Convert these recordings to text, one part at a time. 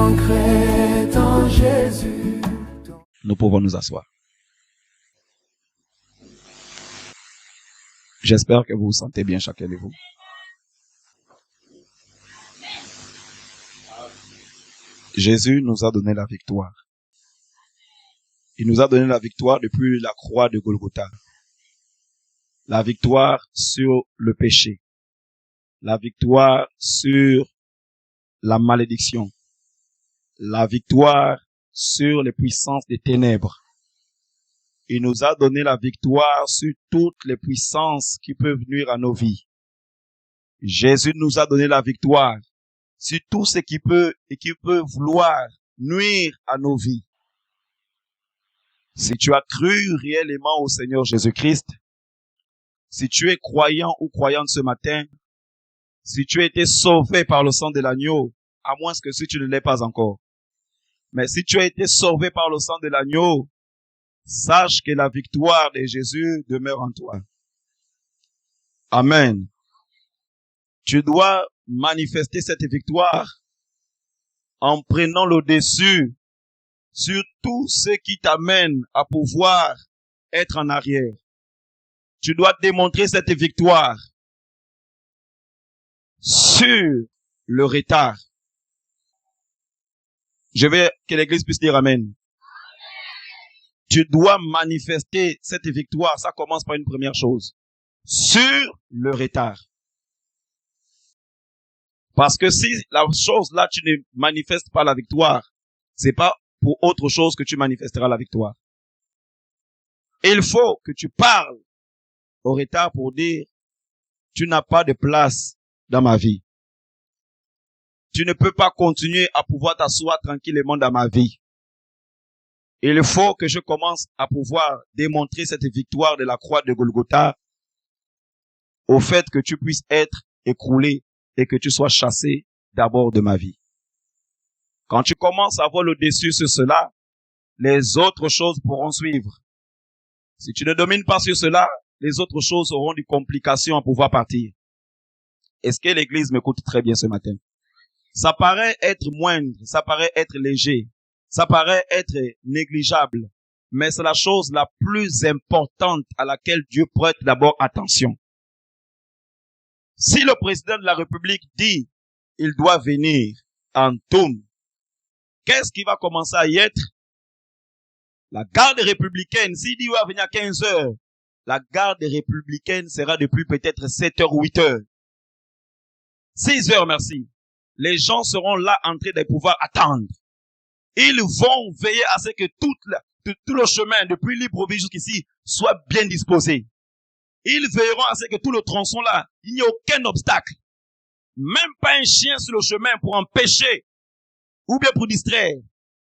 vaincrai dans Jésus. Nous pouvons nous asseoir. J'espère que vous vous sentez bien chacun de vous. Jésus nous a donné la victoire. Il nous a donné la victoire depuis la croix de Golgotha. La victoire sur le péché. La victoire sur la malédiction. La victoire sur les puissances des ténèbres. Il nous a donné la victoire sur toutes les puissances qui peuvent nuire à nos vies. Jésus nous a donné la victoire sur tout ce qui peut vouloir nuire à nos vies. Si tu as cru réellement au Seigneur Jésus-Christ, si tu es croyant ou croyante ce matin, si tu as été sauvé par le sang de l'agneau, à moins que si tu ne l'es pas encore, mais si tu as été sauvé par le sang de l'agneau, sache que la victoire de Jésus demeure en toi. Amen. Tu dois manifester cette victoire en prenant le dessus sur tout ce qui t'amène à pouvoir être en arrière. Tu dois démontrer cette victoire sur le retard. Je veux que l'Église puisse dire Amen. Tu dois manifester cette victoire. Ça commence par une première chose. Sur le retard. Parce que si la chose là, tu ne manifestes pas la victoire, c'est pas pour autre chose que tu manifesteras la victoire. Il faut que tu parles au retard pour dire, tu n'as pas de place dans ma vie. Tu ne peux pas continuer à pouvoir t'asseoir tranquillement dans ma vie. Il faut que je commence à pouvoir démontrer cette victoire de la croix de Golgotha au fait que tu puisses être écroulé et que tu sois chassé d'abord de ma vie. Quand tu commences à avoir le dessus sur cela, les autres choses pourront suivre. Si tu ne domines pas sur cela, les autres choses auront des complications à pouvoir partir. Est-ce que l'Église m'écoute très bien ce matin? Ça paraît être moindre, ça paraît être léger, ça paraît être négligeable, mais c'est la chose la plus importante à laquelle Dieu prête d'abord attention. Si le président de la République dit il doit venir en Toum, qu'est-ce qui va commencer à y être? La garde républicaine, s'il dit il va venir à 15 heures, la garde républicaine sera depuis peut-être 7 heures, 8 heures. 6 heures, merci. Les gens seront là en train de pouvoir attendre. Ils vont veiller à ce que tout le chemin depuis Libreville jusqu'ici soit bien disposé. Ils veilleront à ce que tout le tronçon là, il n'y ait aucun obstacle. Même pas un chien sur le chemin pour empêcher ou bien pour distraire.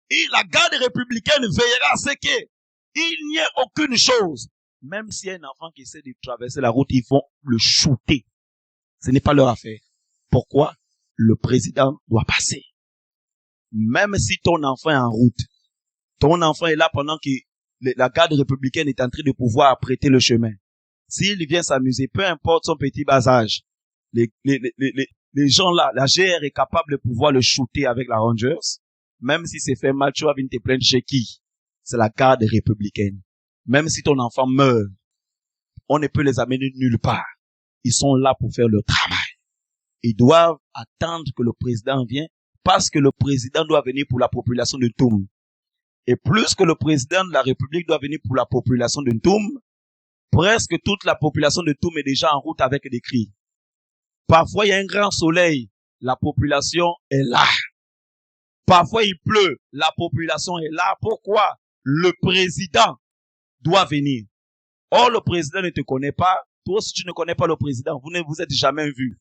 Et la garde républicaine veillera à ce qu'il n'y ait aucune chose. Même s'il y a un enfant qui essaie de traverser la route, ils vont le shooter. Ce n'est pas leur affaire. Pourquoi? Le président doit passer. Même si ton enfant est en route, ton enfant est là pendant que la garde républicaine est en train de pouvoir apprêter le chemin. S'il vient s'amuser, peu importe son petit bas âge, les gens là, la GR est capable de pouvoir le shooter avec la Rangers. Même si c'est fait mal, tu vas venir te plaindre chez qui? C'est la garde républicaine. Même si ton enfant meurt, on ne peut les amener nulle part. Ils sont là pour faire leur travail. Ils doivent attendre que le président vienne parce que le président doit venir pour la population de Toum. Et plus que le président de la République doit venir pour la population de Toum, presque toute la population de Toum est déjà en route avec des cris. Parfois, il y a un grand soleil, la population est là. Parfois, il pleut, la population est là. Pourquoi? Le président doit venir. Or, le président ne te connaît pas. Toi, si tu ne connais pas le président, vous ne vous êtes jamais vu.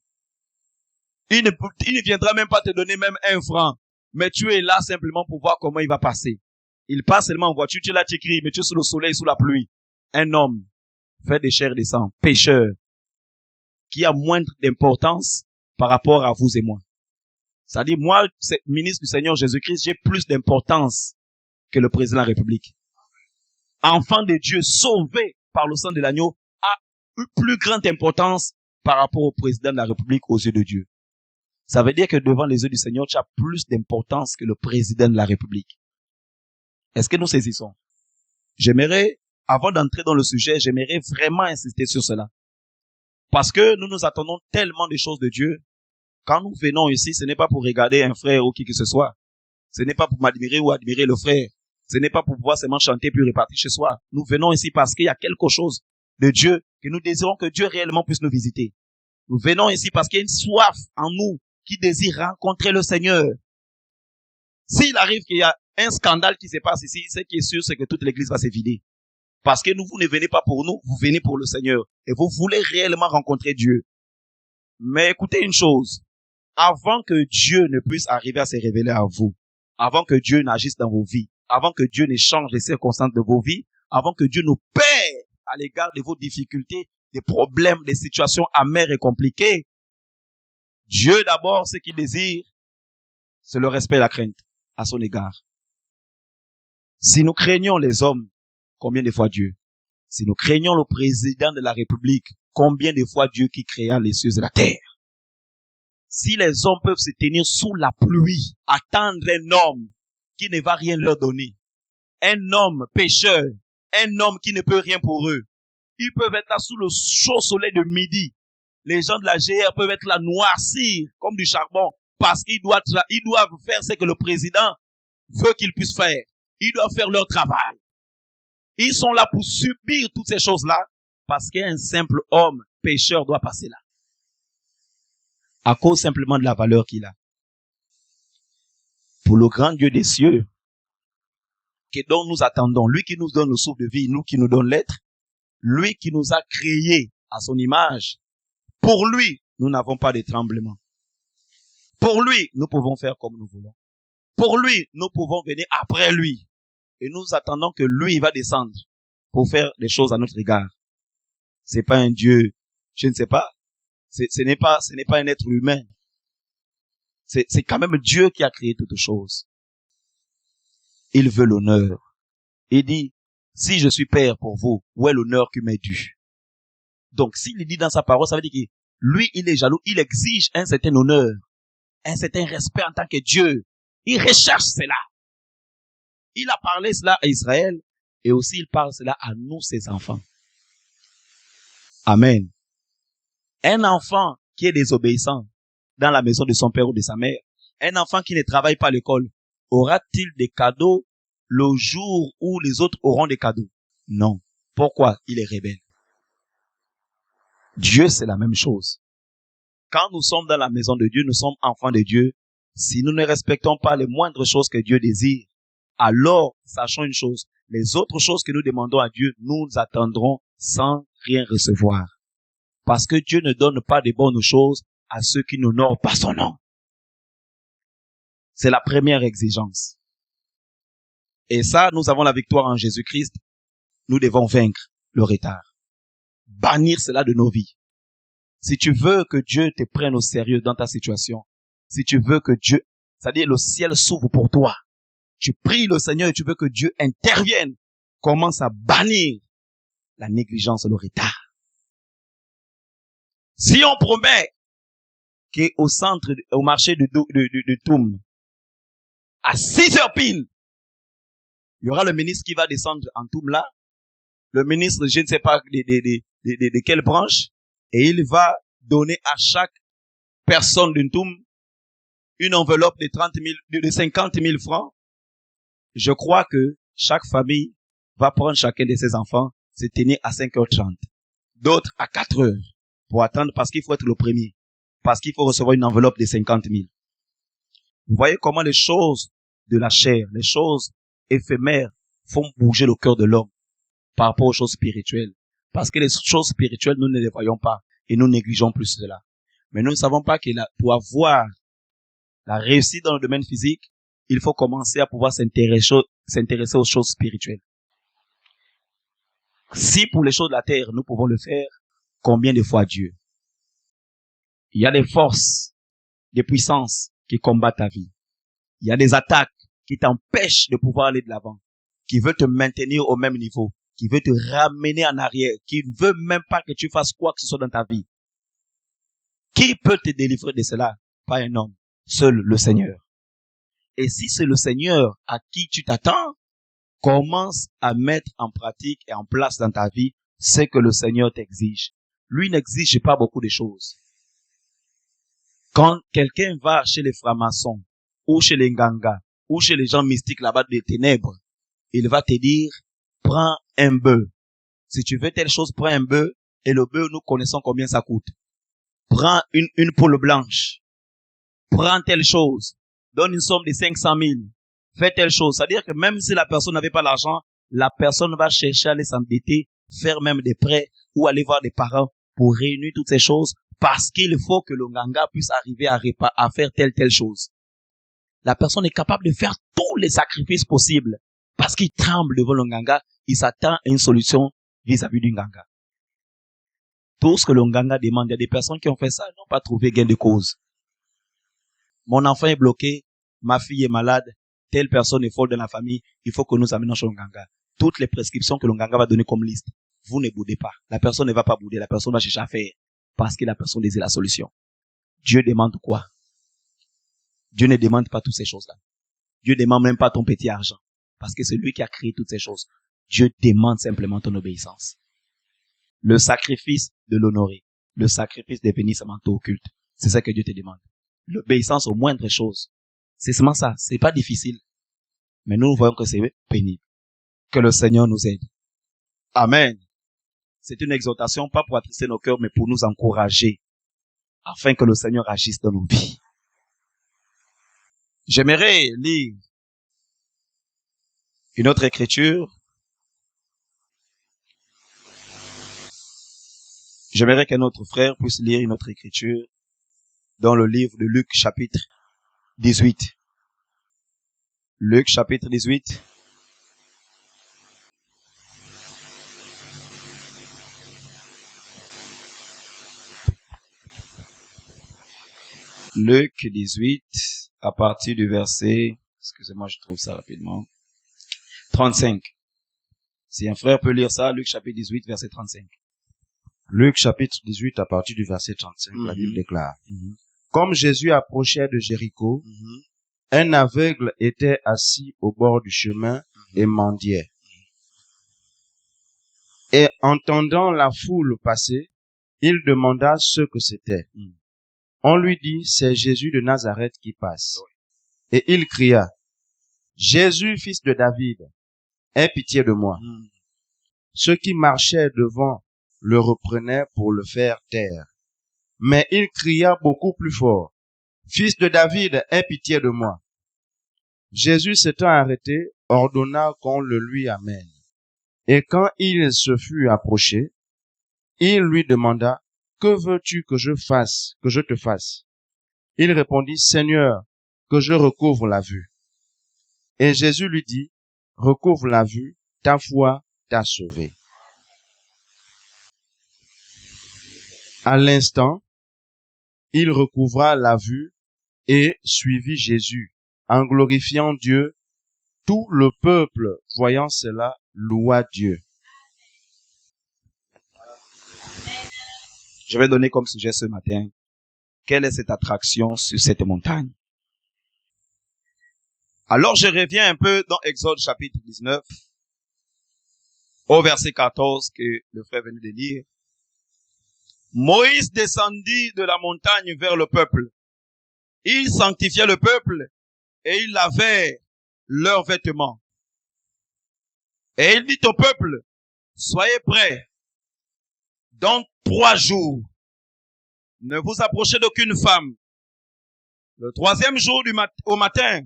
Il ne viendra même pas te donner même 1 franc. Mais tu es là simplement pour voir comment il va passer. Il passe seulement en voiture, tu es là, tu écris, mais tu es sous le soleil, sous la pluie. Un homme, fait de chair et de sang, pécheur, qui a moindre d'importance par rapport à vous et moi. C'est-à-dire, moi, ministre du Seigneur Jésus-Christ, j'ai plus d'importance que le président de la République. Enfant de Dieu, sauvé par le sang de l'agneau, a eu plus grande importance par rapport au président de la République aux yeux de Dieu. Ça veut dire que devant les yeux du Seigneur, tu as plus d'importance que le président de la République. Est-ce que nous saisissons? J'aimerais, avant d'entrer dans le sujet, j'aimerais vraiment insister sur cela. Parce que nous nous attendons tellement des choses de Dieu. Quand nous venons ici, ce n'est pas pour regarder un frère ou qui que ce soit. Ce n'est pas pour m'admirer ou admirer le frère. Ce n'est pas pour pouvoir seulement chanter puis repartir chez soi. Nous venons ici parce qu'il y a quelque chose de Dieu que nous désirons que Dieu réellement puisse nous visiter. Nous venons ici parce qu'il y a une soif en nous qui désire rencontrer le Seigneur. S'il arrive qu'il y a un scandale qui se passe ici, ce qui est sûr, c'est que toute l'église va se vider. Parce que vous ne venez pas pour nous, vous venez pour le Seigneur. Et vous voulez réellement rencontrer Dieu. Mais écoutez une chose. Avant que Dieu ne puisse arriver à se révéler à vous, avant que Dieu n'agisse dans vos vies, avant que Dieu ne change les circonstances de vos vies, avant que Dieu nous paie à l'égard de vos difficultés, des problèmes, des situations amères et compliquées, Dieu d'abord, ce qu'il désire, c'est le respect et la crainte à son égard. Si nous craignons les hommes, combien de fois Dieu? Si nous craignons le président de la République, combien de fois Dieu qui créa les cieux et la terre? Si les hommes peuvent se tenir sous la pluie, attendre un homme qui ne va rien leur donner, un homme pécheur, un homme qui ne peut rien pour eux, ils peuvent être là sous le chaud soleil de midi. Les gens de la GR peuvent être là noircis comme du charbon parce qu'ils doivent faire ce que le président veut qu'ils puissent faire. Ils doivent faire leur travail. Ils sont là pour subir toutes ces choses-là parce qu'un simple homme pécheur doit passer là. À cause simplement de la valeur qu'il a. Pour le grand Dieu des cieux, dont nous attendons, lui qui nous donne le souffle de vie, nous qui nous donne l'être, lui qui nous a créés à son image, pour lui, nous n'avons pas de tremblement. Pour lui, nous pouvons faire comme nous voulons. Pour lui, nous pouvons venir après lui. Et nous attendons que lui va descendre pour faire des choses à notre égard. C'est pas un Dieu, je ne sais pas. Ce n'est pas un être humain. C'est quand même Dieu qui a créé toutes choses. Il veut l'honneur. Il dit, si je suis père pour vous, où est l'honneur qui m'est dû? Donc, s'il dit dans sa parole, ça veut dire que lui, il est jaloux, il exige un certain honneur, un certain respect en tant que Dieu. Il recherche cela. Il a parlé cela à Israël et aussi il parle cela à nous, ses enfants. Amen. Un enfant qui est désobéissant dans la maison de son père ou de sa mère, un enfant qui ne travaille pas à l'école, aura-t-il des cadeaux le jour où les autres auront des cadeaux? Non. Pourquoi? Il est rebelle. Dieu, c'est la même chose. Quand nous sommes dans la maison de Dieu, nous sommes enfants de Dieu. Si nous ne respectons pas les moindres choses que Dieu désire, alors, sachons une chose, les autres choses que nous demandons à Dieu, nous attendrons sans rien recevoir. Parce que Dieu ne donne pas de bonnes choses à ceux qui n'honorent pas son nom. C'est la première exigence. Et ça, nous avons la victoire en Jésus-Christ. Nous devons vaincre le retard. Bannir cela de nos vies. Si tu veux que Dieu te prenne au sérieux dans ta situation, si tu veux que Dieu, c'est-à-dire le ciel s'ouvre pour toi, tu pries le Seigneur et tu veux que Dieu intervienne, commence à bannir la négligence et le retard. Si on promet qu'au centre, au marché de Toum, à 6 heures pile, il y aura le ministre qui va descendre en Toum là, le ministre, je ne sais pas de quelle branche, et il va donner à chaque personne d'une Toum une enveloppe de 50 000 francs. Je crois que chaque famille va prendre chacun de ses enfants, se tenir à 5h30. D'autres à 4h pour attendre parce qu'il faut être le premier. Parce qu'il faut recevoir une enveloppe de 50 000. Vous voyez comment les choses de la chair, les choses éphémères font bouger le cœur de l'homme par rapport aux choses spirituelles. Parce que les choses spirituelles, nous ne les voyons pas et nous négligeons plus cela. Mais nous ne savons pas que pour avoir la réussite dans le domaine physique, il faut commencer à pouvoir s'intéresser aux choses spirituelles. Si pour les choses de la terre, nous pouvons le faire, combien de fois Dieu? Il y a des forces, des puissances qui combattent ta vie. Il y a des attaques qui t'empêchent de pouvoir aller de l'avant, qui veulent te maintenir au même niveau, qui veulent te ramener en arrière, qui ne veulent même pas que tu fasses quoi que ce soit dans ta vie. Qui peut te délivrer de cela? pas un homme, seul le Seigneur. Et si c'est le Seigneur à qui tu t'attends, commence à mettre en pratique et en place dans ta vie ce que le Seigneur t'exige. Lui n'exige pas beaucoup de choses. Quand quelqu'un va chez les francs-maçons, ou chez les Nganga, ou chez les gens mystiques là-bas des ténèbres, il va te dire, prends un bœuf. Si tu veux telle chose, prends un bœuf, et le bœuf, nous connaissons combien ça coûte. Prends une poule blanche. Prends telle chose. Donne une somme de 500 000. Fais telle chose. C'est-à-dire que même si la personne n'avait pas l'argent, la personne va chercher à aller s'endetter, faire même des prêts, ou aller voir des parents pour réunir toutes ces choses, parce qu'il faut que le Nganga puisse arriver à faire telle chose. La personne est capable de faire tous les sacrifices possibles, parce qu'il tremble devant le Nganga, il s'attend à une solution vis-à-vis du Nganga. Tout ce que le Nganga demande, il y a des personnes qui ont fait ça, n'ont pas trouvé gain de cause. Mon enfant est bloqué, ma fille est malade, telle personne est folle dans la famille, il faut que nous amenions chez le Nganga. Toutes les prescriptions que le Nganga va donner comme liste, vous ne boudez pas. La personne ne va pas bouder, la personne va chercher à faire, parce que la personne désire la solution. Dieu demande quoi? Dieu ne demande pas toutes ces choses-là. Dieu ne demande même pas ton petit argent, parce que c'est lui qui a créé toutes ces choses. Dieu demande simplement ton obéissance. Le sacrifice de l'honorer, le sacrifice de venir se mentor au culte, c'est ça que Dieu te demande. L'obéissance aux moindres choses. C'est seulement ça. C'est pas difficile. Mais nous voyons que c'est pénible. Que le Seigneur nous aide. Amen. C'est une exhortation, pas pour attrister nos cœurs, mais pour nous encourager, afin que le Seigneur agisse dans nos vies. J'aimerais lire une autre écriture. J'aimerais qu'un autre frère puisse lire une autre écriture dans le livre de Luc chapitre 18. Luc chapitre 18. Luc 18, à partir du verset, excusez-moi, je trouve ça rapidement, 35. Si un frère peut lire ça, Luc chapitre 18, verset 35. Luc chapitre 18, à partir du verset 35, la Bible déclare. Comme Jésus approchait de Jéricho, un aveugle était assis au bord du chemin et mendiait. Et entendant la foule passer, il demanda ce que c'était. On lui dit, c'est Jésus de Nazareth qui passe. Et il cria, Jésus, fils de David, aie pitié de moi. Ceux qui marchaient devant le reprenaient pour le faire taire. Mais il cria beaucoup plus fort, Fils de David, aie pitié de moi. Jésus s'étant arrêté, ordonna qu'on le lui amène. Et quand il se fut approché, il lui demanda, que veux-tu que je te fasse? Il répondit, Seigneur, que je recouvre la vue. Et Jésus lui dit, recouvre la vue, ta foi t'a sauvé. À l'instant, il recouvra la vue et suivit Jésus, en glorifiant Dieu. Tout le peuple, voyant cela, loua Dieu. Je vais donner comme sujet ce matin, quelle est cette attraction sur cette montagne? Alors je reviens un peu dans Exode chapitre 19, au verset 14 que le frère venait de lire. Moïse descendit de la montagne vers le peuple. Il sanctifiait le peuple et il lavait leurs vêtements. Et il dit au peuple, soyez prêts. Dans 3 jours, ne vous approchez d'aucune femme. Le 3e jour au matin,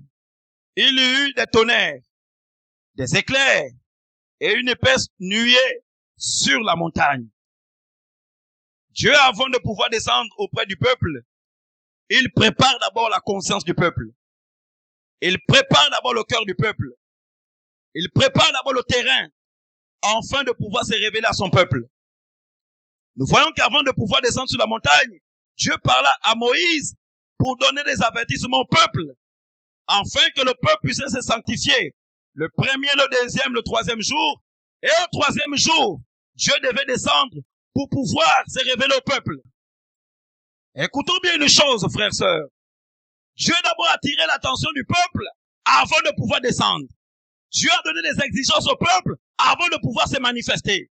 il y eut des tonnerres, des éclairs et une épaisse nuée sur la montagne. Dieu, avant de pouvoir descendre auprès du peuple, il prépare d'abord la conscience du peuple. Il prépare d'abord le cœur du peuple. Il prépare d'abord le terrain, afin de pouvoir se révéler à son peuple. Nous voyons qu'avant de pouvoir descendre sur la montagne, Dieu parla à Moïse pour donner des avertissements au peuple, afin que le peuple puisse se sanctifier. Le 1er, le 2e, le 3e jour, et au 3e jour, Dieu devait descendre pour pouvoir se révéler au peuple. Écoutons bien une chose, frères et sœurs. Dieu a d'abord attiré l'attention du peuple avant de pouvoir descendre. Dieu a donné des exigences au peuple avant de pouvoir se manifester.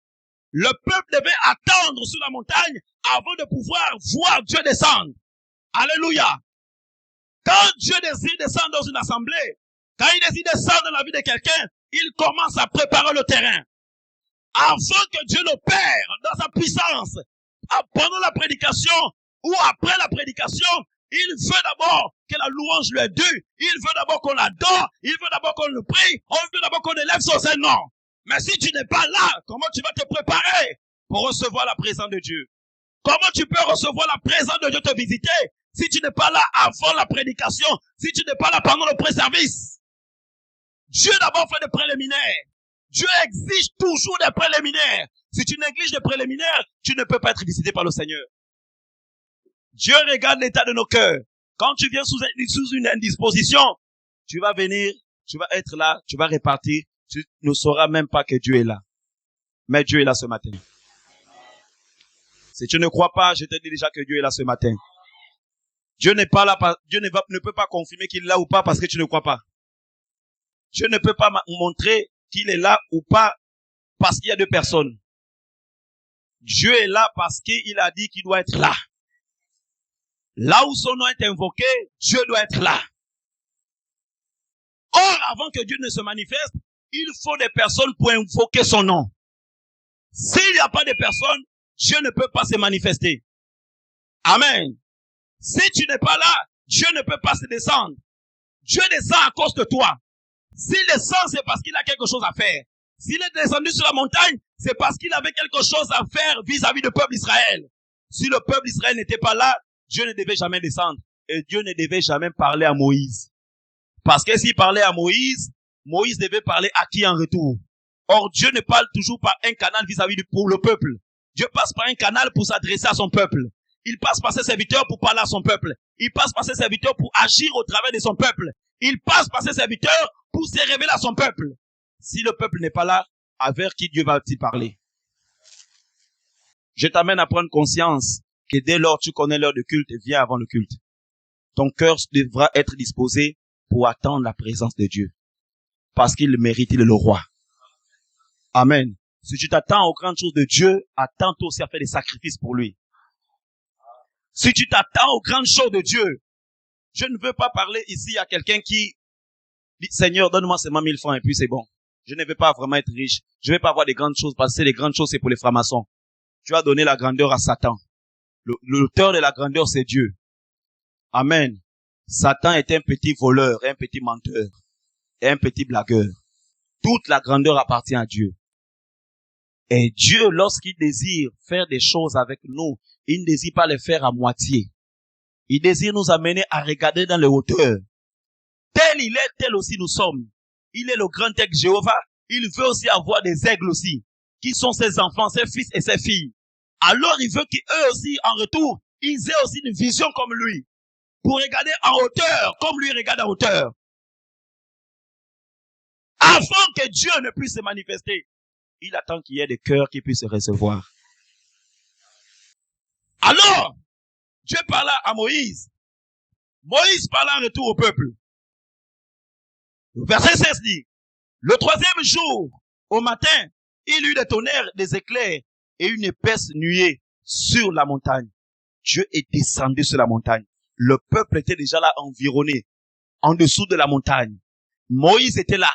Le peuple devait attendre sur la montagne avant de pouvoir voir Dieu descendre. Alléluia. Quand Dieu désire descendre dans une assemblée, quand il désire descendre dans la vie de quelqu'un, il commence à préparer le terrain. Avant que Dieu l'opère dans sa puissance, pendant la prédication ou après la prédication, il veut d'abord que la louange lui est due. Il veut d'abord qu'on l'adore. Il veut d'abord qu'on le prie. Il veut d'abord qu'on élève son Saint-Nom. Mais si tu n'es pas là, comment tu vas te préparer pour recevoir la présence de Dieu? Comment tu peux recevoir la présence de Dieu te visiter si tu n'es pas là avant la prédication, si tu n'es pas là pendant le pré-service? Dieu d'abord fait des préliminaires. Dieu exige toujours des préliminaires. Si tu négliges les préliminaires, tu ne peux pas être visité par le Seigneur. Dieu regarde l'état de nos cœurs. Quand tu viens sous une indisposition, tu vas venir, tu vas être là, tu vas repartir, tu ne sauras même pas que Dieu est là. Mais Dieu est là ce matin. Si tu ne crois pas, je te dis déjà que Dieu est là ce matin. Dieu n'est pas là, Dieu ne peut pas confirmer qu'il est là ou pas parce que tu ne crois pas. Dieu ne peut pas montrer qu'il est là ou pas parce qu'il y a deux personnes. Dieu est là parce qu'il a dit qu'il doit être là. Là où son nom est invoqué, Dieu doit être là. Or, avant que Dieu ne se manifeste, il faut des personnes pour invoquer son nom. S'il n'y a pas de personnes, Dieu ne peut pas se manifester. Amen. Si tu n'es pas là, Dieu ne peut pas se descendre. Dieu descend à cause de toi. S'il descend, c'est parce qu'il a quelque chose à faire. S'il est descendu sur la montagne, c'est parce qu'il avait quelque chose à faire vis-à-vis du peuple d'Israël. Si le peuple d'Israël n'était pas là, Dieu ne devait jamais descendre. Et Dieu ne devait jamais parler à Moïse. Parce que s'il parlait à Moïse, Moïse devait parler à qui en retour? Or, Dieu ne parle toujours par un canal vis-à-vis pour le peuple. Dieu passe par un canal pour s'adresser à son peuple. Il passe par ses serviteurs pour parler à son peuple. Il passe par ses serviteurs pour agir au travers de son peuple. Il passe par ses serviteurs pour se révéler à son peuple. Si le peuple n'est pas là, avec qui Dieu va-t-il parler? Je t'amène à prendre conscience que dès lors tu connais l'heure de culte, viens avant le culte. Ton cœur devra être disposé pour attendre la présence de Dieu. Parce qu'il le mérite, il est le roi. Amen. Si tu t'attends aux grandes choses de Dieu, attends-toi aussi à faire des sacrifices pour lui. Si tu t'attends aux grandes choses de Dieu, je ne veux pas parler ici à quelqu'un qui dit, Seigneur, donne-moi seulement 1000 francs et puis c'est bon. Je ne veux pas vraiment être riche. Je ne vais pas avoir des grandes choses parce que les grandes choses, c'est pour les francs-maçons. Tu as donné la grandeur à Satan. L'auteur de la grandeur, c'est Dieu. Amen. Satan est un petit voleur, un petit menteur, et un petit blagueur. Toute la grandeur appartient à Dieu. Et Dieu, lorsqu'il désire faire des choses avec nous, il ne désire pas les faire à moitié. Il désire nous amener à regarder dans les hauteurs. Tel il est, tel aussi nous sommes. Il est le grand aigle Jéhovah. Il veut aussi avoir des aigles aussi, qui sont ses enfants, ses fils et ses filles. Alors il veut qu'eux aussi, en retour, ils aient aussi une vision comme lui. Pour regarder en hauteur, comme lui regarde en hauteur. Avant que Dieu ne puisse se manifester, il attend qu'il y ait des cœurs qui puissent se recevoir. Alors, Dieu parla à Moïse. Moïse parla en retour au peuple. Le verset 16 dit, le troisième jour, au matin, il eut des tonnerres, des éclairs et une épaisse nuée sur la montagne. Dieu est descendu sur la montagne. Le peuple était déjà là environné, en dessous de la montagne. Moïse était là.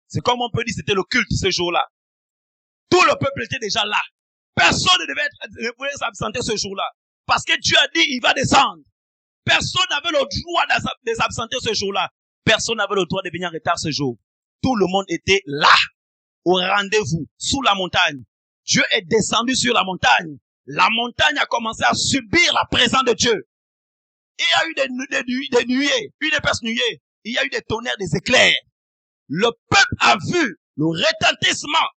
C'est comme on peut dire, c'était le culte ce jour-là. Tout le peuple était déjà là. Personne ne pouvait s'absenter ce jour-là. Parce que Dieu a dit, il va descendre. Personne n'avait le droit de s'absenter ce jour-là. Personne n'avait le droit de venir en retard ce jour. Tout le monde était là, au rendez-vous, sous la montagne. Dieu est descendu sur la montagne. La montagne a commencé à subir la présence de Dieu. Il y a eu des nuées, une épaisse nuée. Il y a eu des tonnerres, des éclairs. Le peuple a vu le retentissement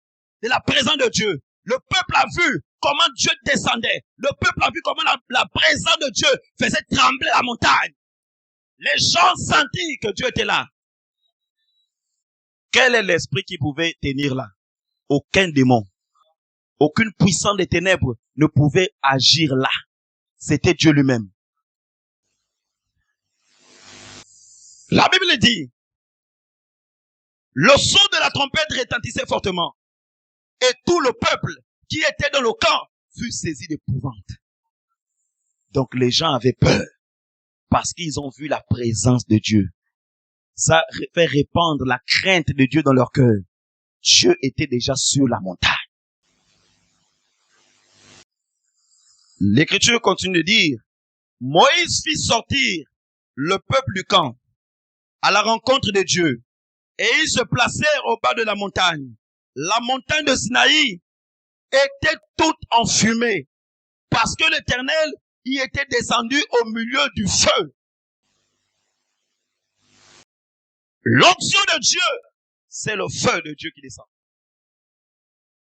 de la présence de Dieu. Le peuple a vu comment Dieu descendait. Le peuple a vu comment la présence de Dieu faisait trembler la montagne. Les gens sentirent que Dieu était là. Quel est l'esprit qui pouvait tenir là? Aucun démon. Aucune puissance des ténèbres ne pouvait agir là. C'était Dieu lui-même. La Bible dit, le son de la trompette retentissait fortement et tout le peuple qui était dans le camp fut saisi d'épouvante. Donc les gens avaient peur parce qu'ils ont vu la présence de Dieu. Ça fait répandre la crainte de Dieu dans leur cœur. Dieu était déjà sur la montagne. L'Écriture continue de dire, Moïse fit sortir le peuple du camp à la rencontre de Dieu et ils se placèrent au bas de la montagne. La montagne de Sinaï était toute en fumée parce que l'Éternel y était descendu au milieu du feu. L'onction de Dieu, c'est le feu de Dieu qui descend.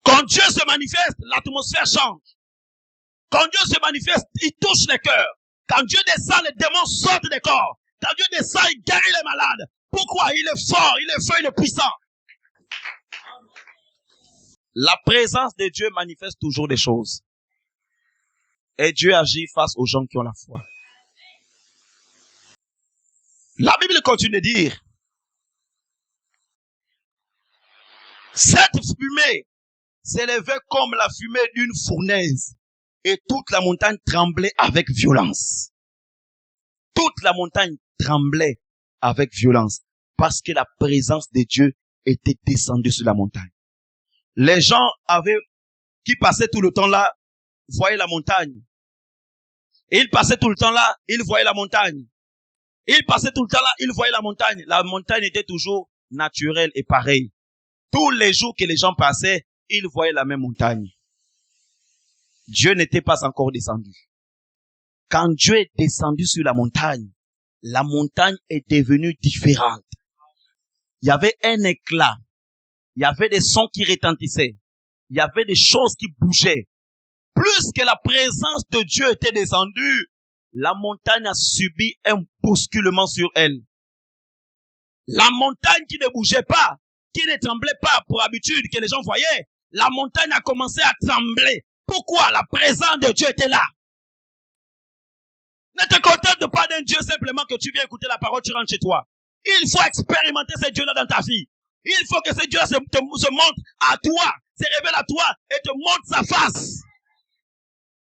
Quand Dieu se manifeste, l'atmosphère change. Quand Dieu se manifeste, il touche les cœurs. Quand Dieu descend, les démons sortent des corps. Quand Dieu descend, il guérit les malades. Pourquoi? Il est fort, il est fort, il est puissant. La présence de Dieu manifeste toujours des choses. Et Dieu agit face aux gens qui ont la foi. La Bible continue de dire, cette fumée s'élevait comme la fumée d'une fournaise et toute la montagne tremblait avec violence. Toute la montagne tremblait avec violence parce que la présence de Dieu était descendue sur la montagne. Les gens qui passaient tout le temps là, voyaient la montagne. Et ils passaient tout le temps là, ils voyaient la montagne. Ils passaient tout le temps là, ils voyaient la montagne. La montagne était toujours naturelle et pareille. Tous les jours que les gens passaient, ils voyaient la même montagne. Dieu n'était pas encore descendu. Quand Dieu est descendu sur la montagne est devenue différente. Il y avait un éclat. Il y avait des sons qui retentissaient. Il y avait des choses qui bougeaient. Plus que la présence de Dieu était descendue, la montagne a subi un bousculement sur elle. La montagne qui ne bougeait pas, qui ne tremblait pas pour habitude que les gens voyaient, la montagne a commencé à trembler. Pourquoi? La présence de Dieu était là. Ne te contente pas d'un Dieu simplement que tu viens écouter la parole, tu rentres chez toi. Il faut expérimenter ce Dieu-là dans ta vie. Il faut que ce Dieu se montre à toi, se révèle à toi et te montre sa face.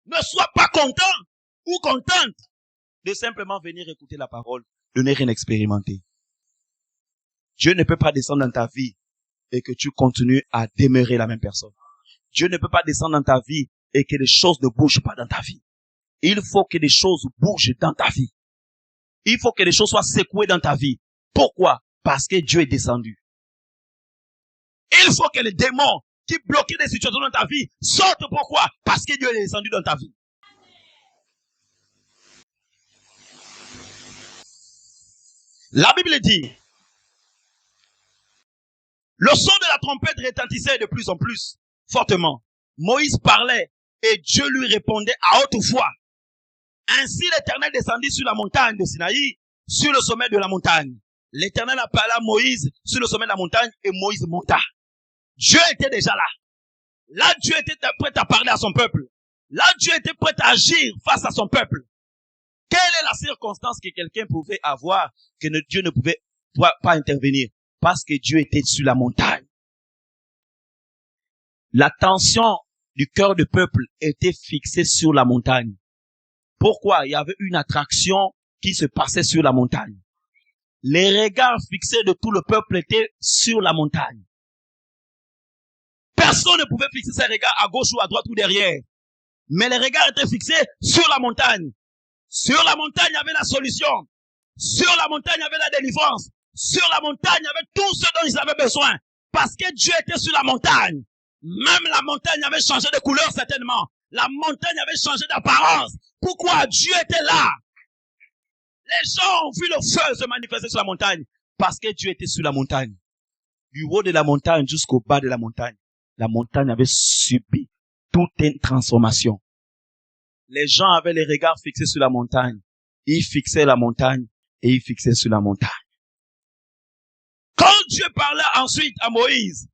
Ne sois pas content ou contente de simplement venir écouter la parole, de ne rien expérimenter. Dieu ne peut pas descendre dans ta vie et que tu continues à demeurer la même personne. Dieu ne peut pas descendre dans ta vie et que les choses ne bougent pas dans ta vie. Il faut que les choses bougent dans ta vie. Il faut que les choses soient secouées dans ta vie. Pourquoi? Parce que Dieu est descendu. Il faut que les démons qui bloquaient des situations dans ta vie sortent. Pourquoi? Parce que Dieu est descendu dans ta vie. La Bible dit, le son de la trompette retentissait de plus en plus fortement. Moïse parlait et Dieu lui répondait à haute voix. Ainsi l'Éternel descendit sur la montagne de Sinaï, sur le sommet de la montagne. L'Éternel appela Moïse sur le sommet de la montagne et Moïse monta. Dieu était déjà là. Là, Dieu était prêt à parler à son peuple. Là, Dieu était prêt à agir face à son peuple. Quelle est la circonstance que quelqu'un pouvait avoir que Dieu ne pouvait pas intervenir? Parce que Dieu était sur la montagne. L'attention du cœur du peuple était fixée sur la montagne. Pourquoi? Il y avait une attraction qui se passait sur la montagne. Les regards fixés de tout le peuple étaient sur la montagne. Personne ne pouvait fixer ses regards à gauche ou à droite ou derrière. Mais les regards étaient fixés sur la montagne. Sur la montagne, il y avait la solution. Sur la montagne, il y avait la délivrance. Sur la montagne, il y avait tout ce dont ils avaient besoin. Parce que Dieu était sur la montagne. Même la montagne avait changé de couleur certainement. La montagne avait changé d'apparence. Pourquoi? Dieu était là. Les gens ont vu le feu se manifester sur la montagne. Parce que Dieu était sur la montagne. Du haut de la montagne jusqu'au bas de la montagne avait subi toute une transformation. Les gens avaient les regards fixés sur la montagne. Ils fixaient la montagne et ils fixaient sur la montagne. Quand Dieu parlait ensuite à Moïse,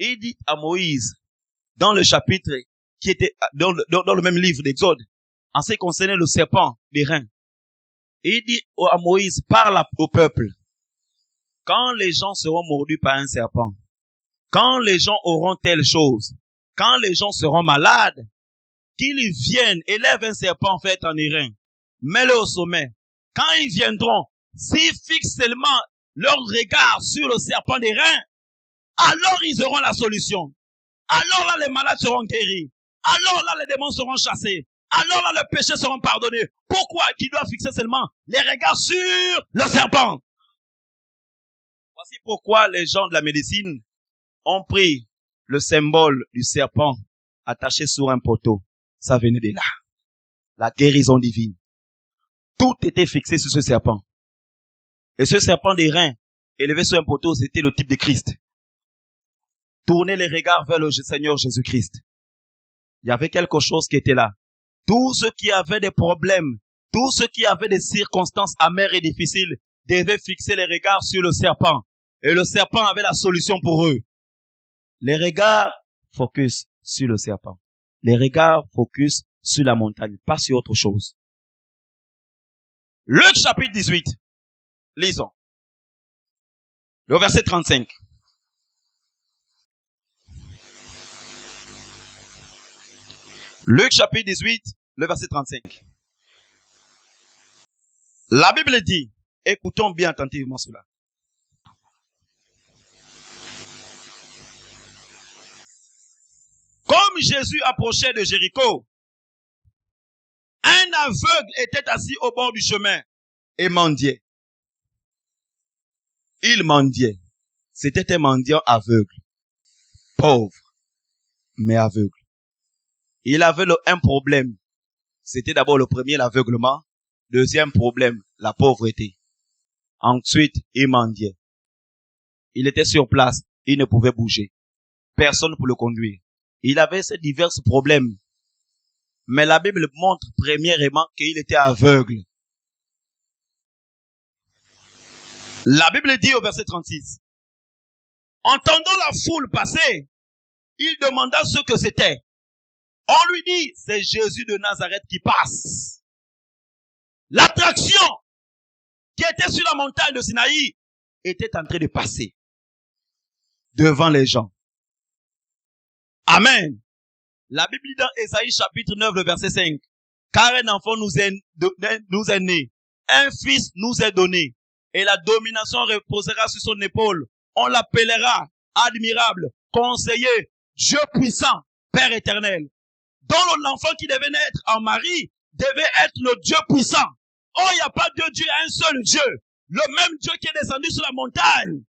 il dit à Moïse, dans le chapitre qui était dans le même livre d'Exode, en ce qui concernait le serpent des reins, Il dit à Moïse, parle au peuple. Quand les gens seront mordus par un serpent, quand les gens auront telle chose, quand les gens seront malades, qu'ils viennent, élèvent un serpent fait en airain, mets-le au sommet. Quand ils viendront, s'ils fixent seulement leur regard sur le serpent d'airain, alors ils auront la solution. Alors là, les malades seront guéris. Alors là, les démons seront chassés. Alors là, les péchés seront pardonnés. Pourquoi qu'ils doivent fixer seulement les regards sur le serpent? Voici pourquoi les gens de la médecine ont pris le symbole du serpent attaché sur un poteau. Ça venait de là. La guérison divine. Tout était fixé sur ce serpent. Et ce serpent d'airain, élevé sur un poteau, c'était le type de Christ. Tournez les regards vers le Seigneur Jésus-Christ. Il y avait quelque chose qui était là. Tous ceux qui avaient des problèmes, tous ceux qui avaient des circonstances amères et difficiles, devaient fixer les regards sur le serpent. Et le serpent avait la solution pour eux. Les regards focus sur le serpent. Les regards focus sur la montagne, pas sur autre chose. Luc chapitre 18. Lisons. Le verset 35. Luc chapitre 18, le verset 35. La Bible dit, écoutons bien attentivement cela. Comme Jésus approchait de Jéricho, un aveugle était assis au bord du chemin et mendiait. Il mendiait. C'était un mendiant aveugle. Pauvre, mais aveugle. Il avait un problème. C'était d'abord le premier, l'aveuglement. Deuxième problème, la pauvreté. Ensuite, il mendiait. Il était sur place. Il ne pouvait bouger. Personne pour le conduire. Il avait ces divers problèmes. Mais la Bible montre premièrement qu'il était aveugle. La Bible dit au verset 36. Entendant la foule passer, il demanda ce que c'était. On lui dit, c'est Jésus de Nazareth qui passe. L'attraction qui était sur la montagne de Sinaï était en train de passer devant les gens. Amen. La Bible dit dans Ésaïe chapitre 9, le verset 5. Car un enfant nous est né, un fils nous est donné, et la domination reposera sur son épaule. On l'appellera admirable, conseiller, Dieu puissant, Père éternel. Donc l'enfant qui devait naître en Marie devait être le Dieu puissant. Oh, il n'y a pas deux dieux, un seul Dieu. Le même Dieu qui est descendu sur la montagne.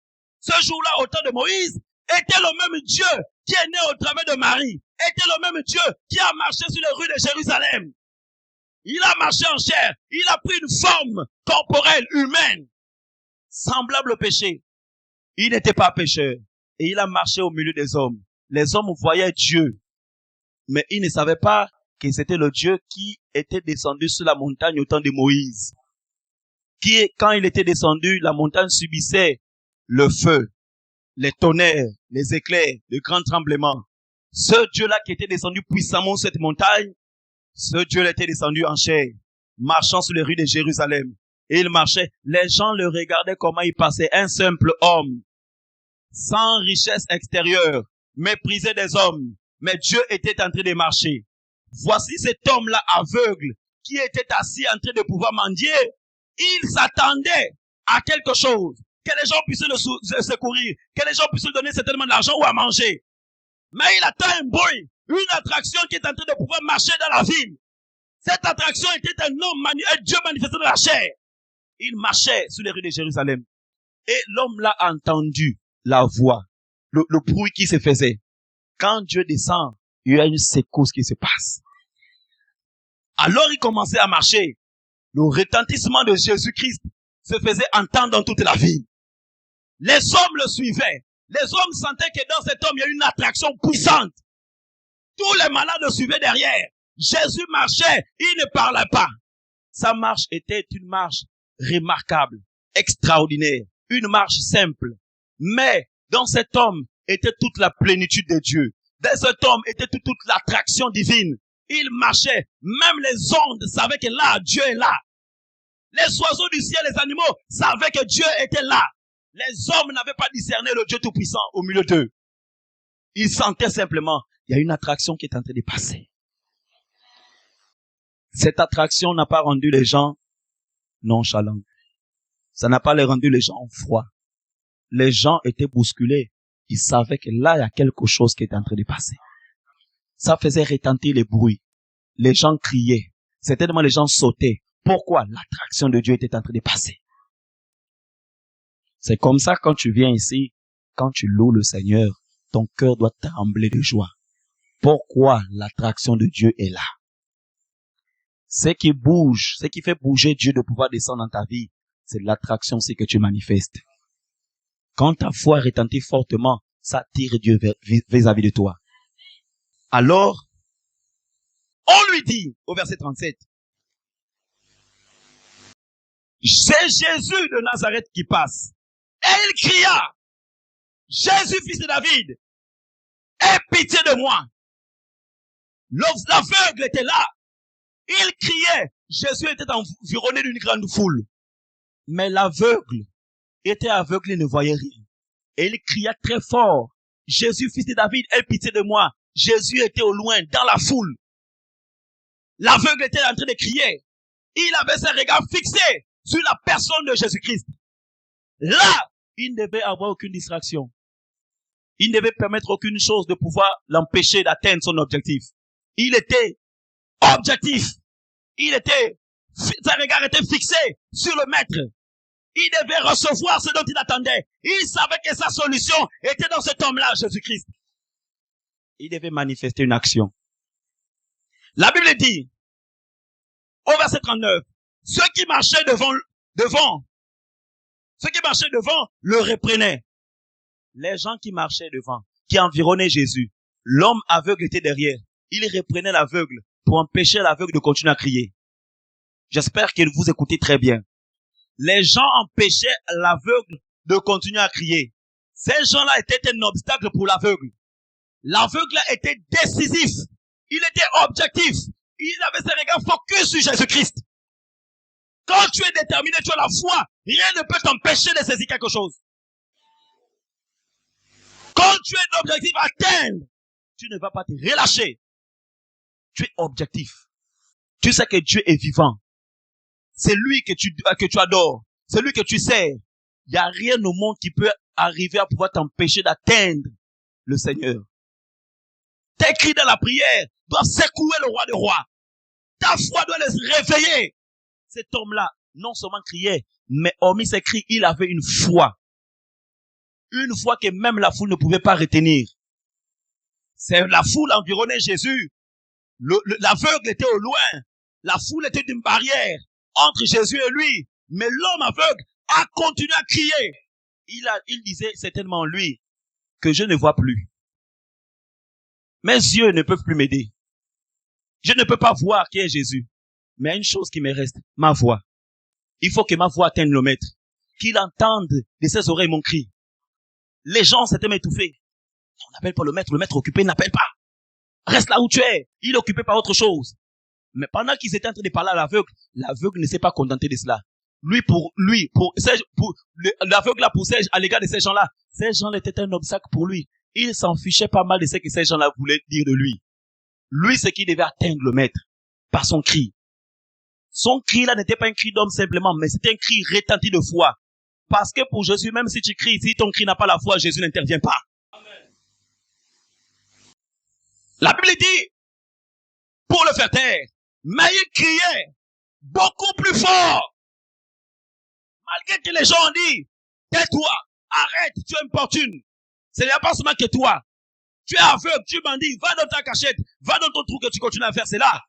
Ce jour-là, au temps de Moïse, était le même Dieu qui est né au travers de Marie. Était le même Dieu qui a marché sur les rues de Jérusalem. Il a marché en chair. Il a pris une forme corporelle, humaine, semblable au péché. Il n'était pas pécheur. Et il a marché au milieu des hommes. Les hommes voyaient Dieu. Mais ils ne savaient pas que c'était le Dieu qui était descendu sur la montagne au temps de Moïse. Quand il était descendu, la montagne subissait le feu, les tonnerres, les éclairs, les grands tremblements. Ce Dieu-là qui était descendu puissamment sur cette montagne, ce Dieu-là était descendu en chair, marchant sur les rues de Jérusalem. Et il marchait. Les gens le regardaient comment il passait. Un simple homme, sans richesse extérieure, méprisé des hommes. Mais Dieu était en train de marcher. Voici cet homme-là aveugle qui était assis en train de pouvoir mendier. Il s'attendait à quelque chose. Que les gens puissent le secourir. Que les gens puissent lui donner certainement de l'argent ou à manger. Mais il attend un bruit. Une attraction qui est en train de pouvoir marcher dans la ville. Cette attraction était un Dieu manifesté dans la chair. Il marchait sur les rues de Jérusalem. Et l'homme là a entendu la voix, le bruit qui se faisait. Quand Dieu descend, il y a une secousse qui se passe. Alors il commençait à marcher. Le retentissement de Jésus-Christ se faisait entendre dans toute la ville. Les hommes le suivaient. Les hommes sentaient que dans cet homme, il y a une attraction puissante. Tous les malades le suivaient derrière. Jésus marchait, il ne parlait pas. Sa marche était une marche remarquable, extraordinaire, une marche simple. Mais dans cet homme était toute la plénitude de Dieu. Dans cet homme était toute l'attraction divine. Il marchait, même les ondes savaient que là, Dieu est là. Les oiseaux du ciel, les animaux savaient que Dieu était là. Les hommes n'avaient pas discerné le Dieu Tout-Puissant au milieu d'eux. Ils sentaient simplement, il y a une attraction qui est en train de passer. Cette attraction n'a pas rendu les gens nonchalants. Ça n'a pas rendu les gens froids. Les gens étaient bousculés. Ils savaient que là, il y a quelque chose qui est en train de passer. Ça faisait retentir les bruits. Les gens criaient. Certainement, les gens sautaient. Pourquoi? L'attraction de Dieu était en train de passer. C'est comme ça, quand tu viens ici, quand tu loues le Seigneur, ton cœur doit trembler de joie. Pourquoi? L'attraction de Dieu est là. Ce qui bouge, ce qui fait bouger Dieu de pouvoir descendre dans ta vie, c'est l'attraction, c'est que tu manifestes. Quand ta foi retentit fortement, ça tire Dieu vis-à-vis de toi. Alors, on lui dit, au verset 37, c'est Jésus de Nazareth qui passe. Et il cria, Jésus, fils de David, aie pitié de moi. L'aveugle était là. Il criait. Jésus était environné d'une grande foule. Mais l'aveugle était aveugle et ne voyait rien. Et il cria très fort, Jésus, fils de David, aie pitié de moi. Jésus était au loin, dans la foule. L'aveugle était en train de crier. Il avait ses regards fixés sur la personne de Jésus-Christ. Là, il ne devait avoir aucune distraction. Il ne devait permettre aucune chose de pouvoir l'empêcher d'atteindre son objectif. Il était objectif. Ses regards étaient fixés sur le maître. Il devait recevoir ce dont il attendait. Il savait que sa solution était dans cet homme-là, Jésus-Christ. Il devait manifester une action. La Bible dit, au verset 39, ceux qui marchaient devant, le reprenaient. Les gens qui marchaient devant, qui environnaient Jésus, l'homme aveugle était derrière. Il reprenait l'aveugle pour empêcher l'aveugle de continuer à crier. J'espère que vous écoutez très bien. Les gens empêchaient l'aveugle de continuer à crier. Ces gens-là étaient un obstacle pour l'aveugle. L'aveugle était décisif. Il était objectif. Il avait ses regards focus sur Jésus-Christ. Quand tu es déterminé, tu as la foi, rien ne peut t'empêcher de saisir quelque chose. Quand tu es l'objectif à atteindre, tu ne vas pas te relâcher. Tu es objectif. Tu sais que Dieu est vivant. C'est lui que tu adores. C'est lui que tu sers. Il n'y a rien au monde qui peut arriver à pouvoir t'empêcher d'atteindre le Seigneur. Tes cris dans la prière doivent secouer le roi des rois. Ta foi doit les réveiller. Cet homme-là, non seulement criait, mais hormis ses cris, il avait une foi. Une foi que même la foule ne pouvait pas retenir. C'est la foule environnait Jésus. L'aveugle était au loin. La foule était une barrière entre Jésus et lui. Mais l'homme aveugle a continué à crier. Il disait certainement lui que je ne vois plus. Mes yeux ne peuvent plus m'aider. Je ne peux pas voir qui est Jésus. Mais il y a une chose qui me reste, ma voix. Il faut que ma voix atteigne le maître. Qu'il entende de ses oreilles mon cri. Les gens s'étaient étouffés. On n'appelle pas le maître occupé n'appelle pas. Reste là où tu es. Il est occupé par autre chose. Mais pendant qu'ils étaient en train de parler à l'aveugle ne s'est pas contenté de cela. L'aveugle a poussé à l'égard de ces gens-là. Ces gens-là étaient un obstacle pour lui. Il s'en fichait pas mal de ce que ces gens-là voulaient dire de lui. Lui, c'est qu'il devait atteindre le maître par son cri. Son cri là n'était pas un cri d'homme simplement, mais c'était un cri retenti de foi. Parce que pour Jésus, même si tu cries, si ton cri n'a pas la foi, Jésus n'intervient pas. Amen. La Bible dit, pour le faire taire, mais il criait beaucoup plus fort. Malgré que les gens ont dit, tais-toi, arrête, tu es importune. Ce n'est pas seulement que toi. Tu es aveugle, tu m'en dis, va dans ta cachette, va dans ton trou que tu continues à faire cela.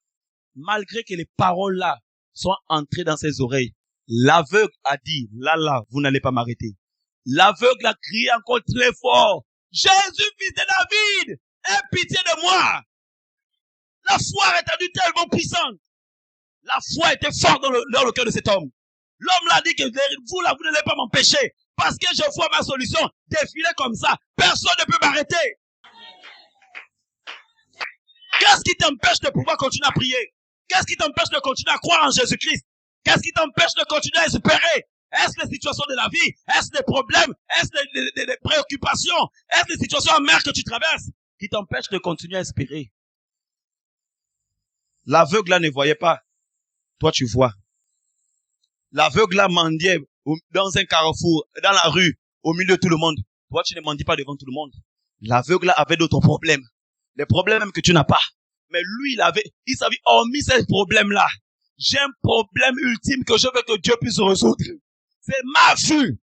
Malgré que les paroles là soient entrées dans ses oreilles, l'aveugle a dit, là, vous n'allez pas m'arrêter. L'aveugle a crié encore très fort, Jésus, fils de David, aie pitié de moi. La foi est rendue tellement puissante. La foi était forte dans le cœur de cet homme. L'homme l'a dit que vous là, vous n'allez pas m'empêcher. Parce que je vois ma solution défiler comme ça. Personne ne peut m'arrêter. Qu'est-ce qui t'empêche de pouvoir continuer à prier? Qu'est-ce qui t'empêche de continuer à croire en Jésus-Christ? Qu'est-ce qui t'empêche de continuer à espérer? Est-ce les situations de la vie? Est-ce des problèmes? Est-ce des préoccupations? Est-ce les situations amères que tu traverses qui t'empêchent de continuer à espérer? L'aveugle là ne voyait pas. Toi, tu vois. L'aveugle là mendiait dans un carrefour, dans la rue, au milieu de tout le monde. Toi, tu ne mendis pas devant tout le monde. L'aveugle là avait d'autres problèmes. Les problèmes même que tu n'as pas. Mais lui, il savait, hormis ces problèmes-là, j'ai un problème ultime que je veux que Dieu puisse résoudre. C'est ma vue.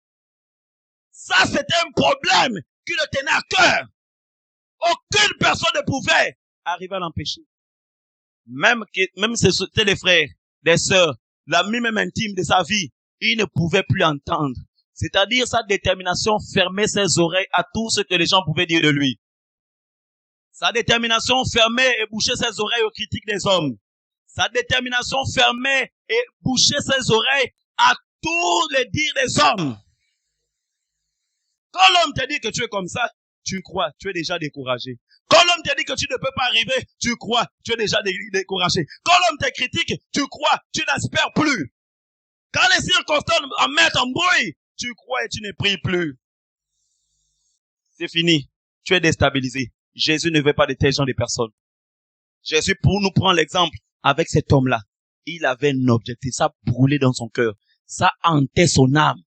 Ça, c'était un problème qui le tenait à cœur. Aucune personne ne pouvait arriver à l'empêcher. Même si c'était les frères, les sœurs, l'ami même intime de sa vie, il ne pouvait plus entendre. C'est-à-dire sa détermination fermait ses oreilles à tout ce que les gens pouvaient dire de lui. Sa détermination fermait et bouchait ses oreilles aux critiques des hommes. Sa détermination fermait et bouchait ses oreilles à tous les dires des hommes. Quand l'homme te dit que tu es comme ça, tu crois, tu es déjà découragé. Quand l'homme te dit que tu ne peux pas arriver, tu crois, tu es déjà découragé. Quand l'homme te critique, tu crois, tu n'espères plus. Quand les circonstances en mettent en bruit, tu crois et tu ne pries plus. C'est fini. Tu es déstabilisé. Jésus ne veut pas de tels gens de personnes. Jésus, pour nous prendre l'exemple, avec cet homme-là, il avait un objectif. Ça brûlait dans son cœur. Ça hantait son âme.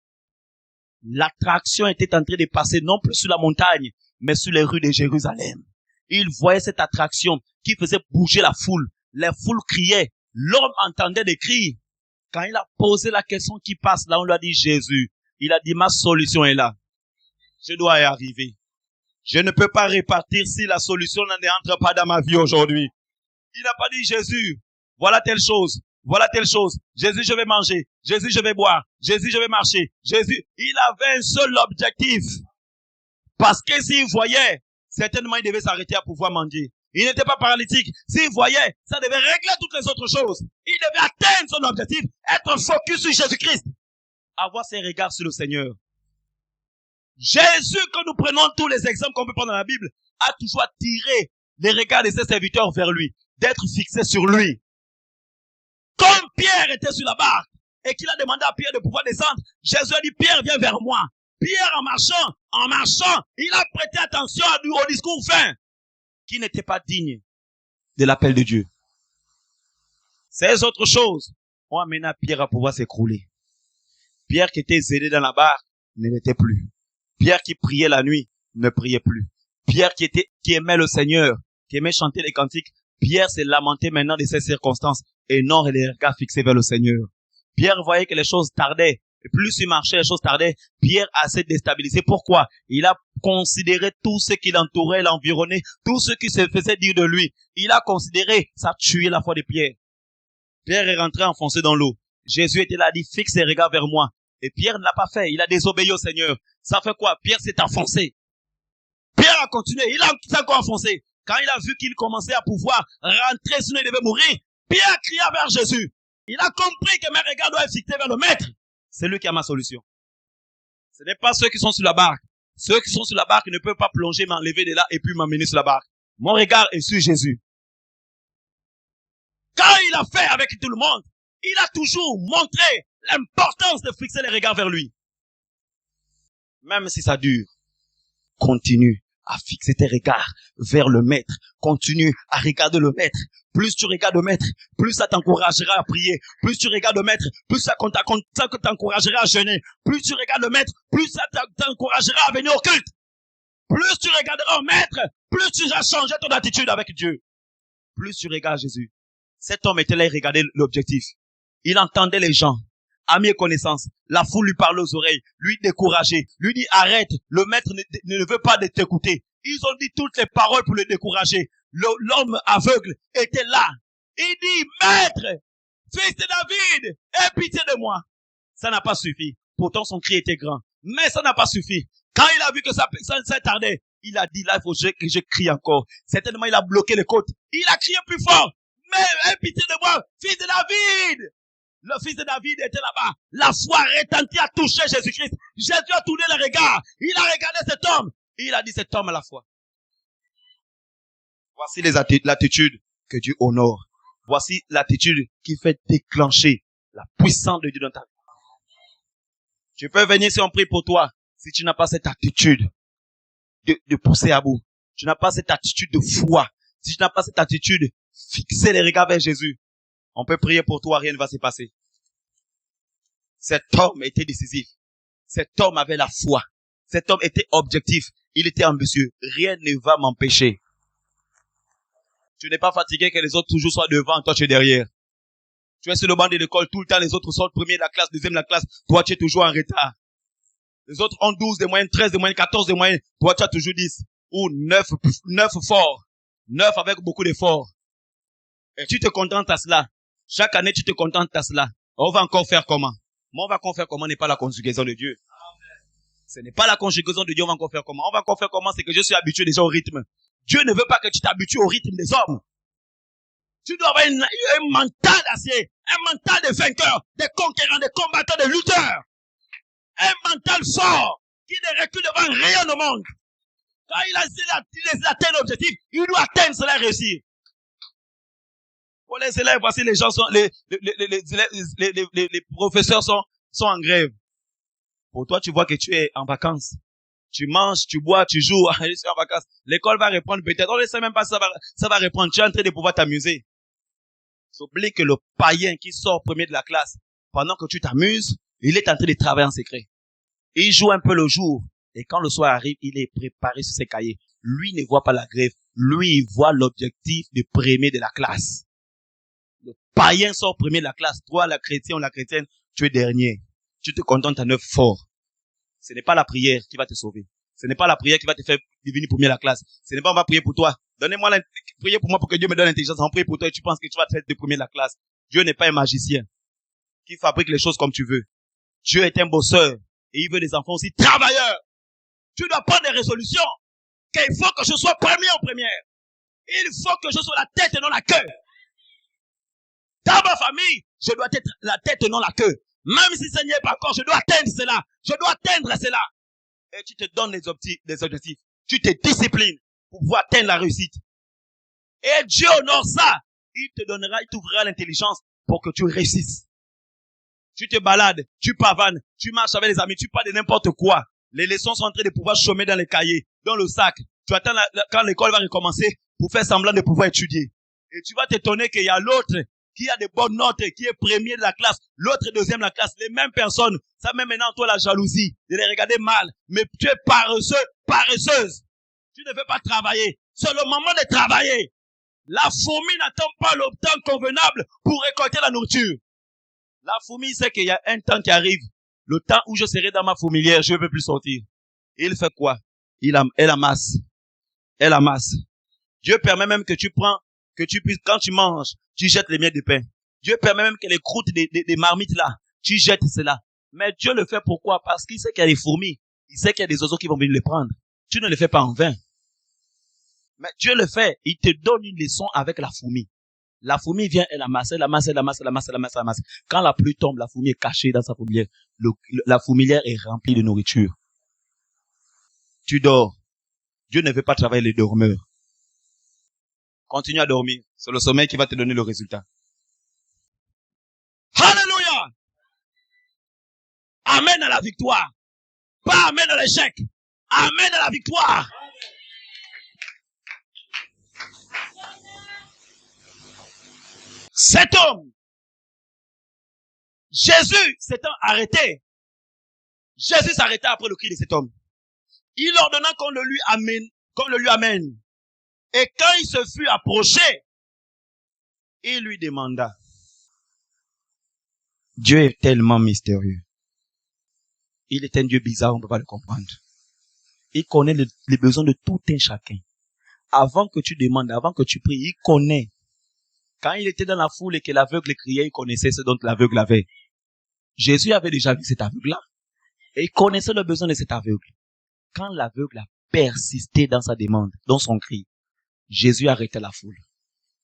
L'attraction était en train de passer non plus sur la montagne, mais sur les rues de Jérusalem. Il voyait cette attraction qui faisait bouger la foule. Les foules criaient. L'homme entendait des cris. Quand il a posé la question qui passe, là on lui a dit Jésus. Il a dit ma solution est là. Je dois y arriver. Je ne peux pas répartir si la solution n'entre pas dans ma vie aujourd'hui. Il n'a pas dit Jésus, voilà telle chose, voilà telle chose. Jésus, je vais manger. Jésus, je vais boire. Jésus, je vais marcher. Jésus, il avait un seul objectif. Parce que s'il voyait, certainement il devait s'arrêter à pouvoir manger. Il n'était pas paralytique. S'il voyait, ça devait régler toutes les autres choses. Il devait atteindre son objectif, être focus sur Jésus-Christ. Avoir ses regards sur le Seigneur. Jésus, quand nous prenons tous les exemples qu'on peut prendre dans la Bible, a toujours attiré les regards de ses serviteurs vers lui, d'être fixés sur lui. Comme Pierre était sur la barque et qu'il a demandé à Pierre de pouvoir descendre, Jésus a dit, Pierre, viens vers moi. Pierre, en marchant, il a prêté attention au discours fin, qui n'était pas digne de l'appel de Dieu. Ces autres choses ont amené Pierre à pouvoir s'écrouler. Pierre qui était zélé dans la barque ne l'était plus. Pierre qui priait la nuit ne priait plus. Pierre qui aimait le Seigneur, qui aimait chanter les cantiques, Pierre s'est lamenté maintenant de ces circonstances et non les regards fixés vers le Seigneur. Pierre voyait que les choses tardaient. Et plus il marchait, les choses tardaient. Pierre a s'est déstabilisé. Pourquoi? Il a considéré tout ce qui l'entourait, l'environnait, tout ce qui se faisait dire de lui. Il a considéré, ça a tué la foi de Pierre. Pierre est rentré enfoncé dans l'eau. Jésus était là, dit, fixe ses regards vers moi. Et Pierre ne l'a pas fait. Il a désobéi au Seigneur. Ça fait quoi? Pierre s'est enfoncé. Pierre a continué. Il s'est encore enfoncé. Quand il a vu qu'il commençait à pouvoir rentrer, sinon il devait mourir, Pierre cria vers Jésus. Il a compris que mes regards doivent être fixés vers le Maître. C'est lui qui a ma solution. Ce n'est pas ceux qui sont sur la barque. Ceux qui sont sur la barque ne peuvent pas plonger, m'enlever de là et puis m'emmener sur la barque. Mon regard est sur Jésus. Quand il a fait avec tout le monde, il a toujours montré l'importance de fixer les regards vers lui. Même si ça dure, continue à fixer tes regards vers le Maître. Continue à regarder le Maître. Plus tu regardes le Maître, plus ça t'encouragera à prier. Plus tu regardes le Maître, plus ça t'encouragera à jeûner. Plus tu regardes le Maître, plus ça t'encouragera à venir au culte. Plus tu regarderas au Maître, plus tu vas changer ton attitude avec Dieu. Plus tu regardes Jésus. Cet homme était là, il regardait l'objectif. Il entendait les gens, amis et connaissances. La foule lui parlait aux oreilles, lui décourageait, lui dit arrête, le Maître ne veut pas t'écouter. Ils ont dit toutes les paroles pour le décourager. L'homme aveugle était là. Il dit, Maître, fils de David, aie pitié de moi. Ça n'a pas suffi. Pourtant son cri était grand. Mais ça n'a pas suffi. Quand il a vu que ça tardait, il a dit là, il faut que je crie encore. Certainement, il a bloqué les côtes. Il a crié plus fort. Mais aie pitié de moi, fils de David. Le fils de David était là-bas. La foi retentit à toucher Jésus-Christ. Jésus a tourné le regard. Il a regardé cet homme. Il a dit cet homme à la foi. Voici l'attitude que Dieu honore. Voici l'attitude qui fait déclencher la puissance de Dieu dans ta vie. Tu peux venir si on prie pour toi, si tu n'as pas cette attitude de pousser à bout. Tu n'as pas cette attitude de foi. Si tu n'as pas cette attitude, fixer les regards vers Jésus. On peut prier pour toi, rien ne va se passer. Cet homme était décisif. Cet homme avait la foi. Cet homme était objectif. Il était ambitieux. Rien ne va m'empêcher. Tu n'es pas fatigué que les autres toujours soient devant, toi tu es derrière. Tu es sur le banc de l'école tout le temps, les autres sont premier de la classe, deuxième de la classe. Toi tu es toujours en retard. Les autres ont 12 de moyenne, 13 de moyenne, 14 de moyenne. Toi tu as toujours 10. Ou 9 forts. 9 avec beaucoup d'efforts. Et tu te contentes à cela. Chaque année tu te contentes à cela. On va encore faire comment? Mais on va encore faire comment n'est pas la conjugaison de Dieu. Ce n'est pas la conjugaison de Dieu, on va encore faire comment? On va encore faire comment? C'est que je suis habitué déjà au rythme. Dieu ne veut pas que tu t'habitues au rythme des hommes. Tu dois avoir un mental d'acier, un mental de vainqueur, de conquérant, de combattant, de lutteur. Un mental fort qui ne recule devant rien au monde. Quand il a atteint l'objectif, il doit atteindre cela et réussir. Pour les élèves, voici les gens sont, les professeurs sont en grève. Pour toi, tu vois que tu es en vacances. Tu manges, tu bois, tu joues, je suis en vacances. L'école va reprendre peut-être. On ne sait même pas si ça va reprendre. Tu es en train de pouvoir t'amuser. Oublie que le païen qui sort premier de la classe, pendant que tu t'amuses, il est en train de travailler en secret. Il joue un peu le jour. Et quand le soir arrive, il est préparé sur ses cahiers. Lui ne voit pas la grève. Lui, il voit l'objectif de premier de la classe. Le païen sort premier de la classe. Toi, la chrétienne ou la chrétienne, tu es dernier. Tu te contentes à 9 forts. Ce n'est pas la prière qui va te sauver. Ce n'est pas la prière qui va te faire devenir premier de la classe. Ce n'est pas on va prier pour toi. Donnez-moi priez pour moi pour que Dieu me donne l'intelligence. On prie pour toi et tu penses que tu vas te faire de premier de la classe. Dieu n'est pas un magicien qui fabrique les choses comme tu veux. Dieu est un bosseur et il veut des enfants aussi travailleurs. Tu dois prendre des résolutions qu'il faut que je sois premier en première. Il faut que je sois la tête et non la queue. Dans ma famille, je dois être la tête et non la queue. Même si ce n'est pas encore, je dois atteindre cela. Je dois atteindre cela. Et tu te donnes des objectifs. Tu te disciplines pour pouvoir atteindre la réussite. Et Dieu honore ça. Il t'ouvrira l'intelligence pour que tu réussisses. Tu te balades, tu pavanes, tu marches avec les amis, tu parles de n'importe quoi. Les leçons sont en train de pouvoir chômer dans les cahiers, dans le sac. Tu attends quand l'école va recommencer pour faire semblant de pouvoir étudier. Et tu vas t'étonner qu'il y a l'autre qui a des bonnes notes, qui est premier de la classe, l'autre deuxième de la classe, les mêmes personnes. Ça met maintenant toi la jalousie, de les regarder mal. Mais tu es paresseux, paresseuse. Tu ne veux pas travailler. C'est le moment de travailler. La fourmi n'attend pas le temps convenable pour récolter la nourriture. La fourmi sait qu'il y a un temps qui arrive. Le temps où je serai dans ma fourmilière, je ne peux plus sortir. Il fait quoi? Elle amasse. Elle amasse. Dieu permet même que tu puisses, quand tu manges, tu jettes les miettes de pain. Dieu permet même que les croûtes des marmites là, tu jettes cela. Mais Dieu le fait pourquoi? Parce qu'il sait qu'il y a des fourmis. Il sait qu'il y a des oiseaux qui vont venir les prendre. Tu ne le fais pas en vain. Mais Dieu le fait. Il te donne une leçon avec la fourmi. La fourmi vient, elle amasse. Quand la pluie tombe, la fourmi est cachée dans sa fourmilière. La fourmilière est remplie de nourriture. Tu dors. Dieu ne veut pas travailler les dormeurs. Continue à dormir. C'est le sommeil qui va te donner le résultat. Alléluia! Amen à la victoire. Pas amen à l'échec. Amen à la victoire. Cet homme, Jésus s'étant arrêté. Jésus s'arrêta après le cri de cet homme. Il ordonna qu'on le lui amène. Et quand il se fut approché, il lui demanda. Dieu est tellement mystérieux. Il est un Dieu bizarre, on ne peut pas le comprendre. Il connaît les besoins de tout un chacun. Avant que tu demandes, avant que tu pries, il connaît. Quand il était dans la foule et que l'aveugle criait, il connaissait ce dont l'aveugle avait. Jésus avait déjà vu cet aveugle-là. Et il connaissait le besoin de cet aveugle. Quand l'aveugle a persisté dans sa demande, dans son cri, Jésus arrêtait la foule.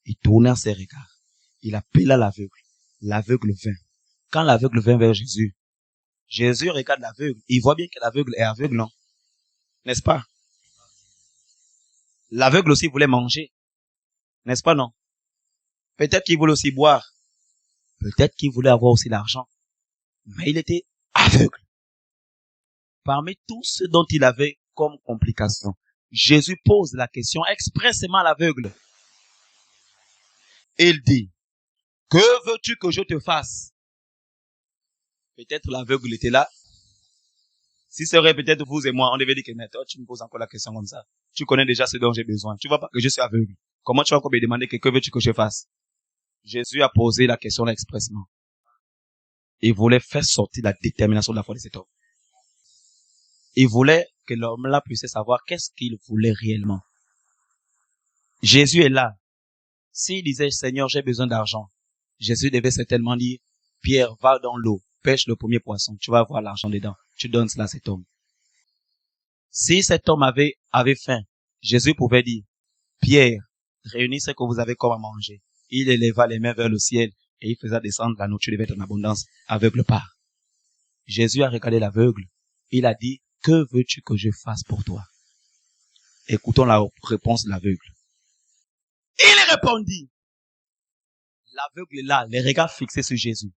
Il tourna ses regards. Il appela l'aveugle. L'aveugle vint. Quand l'aveugle vint vers Jésus, Jésus regarde l'aveugle. Il voit bien que l'aveugle est aveugle, non? N'est-ce pas? L'aveugle aussi voulait manger. N'est-ce pas, non? Peut-être qu'il voulait aussi boire. Peut-être qu'il voulait avoir aussi l'argent, mais il était aveugle. Parmi tout ce dont il avait comme complication, Jésus pose la question expressément à l'aveugle. Il dit, que veux-tu que je te fasse? Peut-être l'aveugle était là. Si ce serait peut-être vous et moi, on devait dire que mais toi, tu me poses encore la question comme ça. Tu connais déjà ce dont j'ai besoin. Tu vois pas que je suis aveugle. Comment tu vas encore me demander que veux-tu que je fasse? Jésus a posé la question là expressément. Il voulait faire sortir la détermination de la foi de cet homme. Il voulait que l'homme-là puisse savoir qu'est-ce qu'il voulait réellement. Jésus est là. S'il disait, Seigneur, j'ai besoin d'argent, Jésus devait certainement dire, Pierre, va dans l'eau, pêche le premier poisson, tu vas avoir l'argent dedans. Tu donnes cela à cet homme. Si cet homme avait faim, Jésus pouvait dire, Pierre, réunis ce que vous avez comme à manger. Il éleva les mains vers le ciel et il faisait descendre la nourriture devait être en abondance, aveugle part. Jésus a regardé l'aveugle. Il a dit, que veux-tu que je fasse pour toi? Écoutons la réponse de l'aveugle. Il répondit. L'aveugle est là, les regards fixés sur Jésus.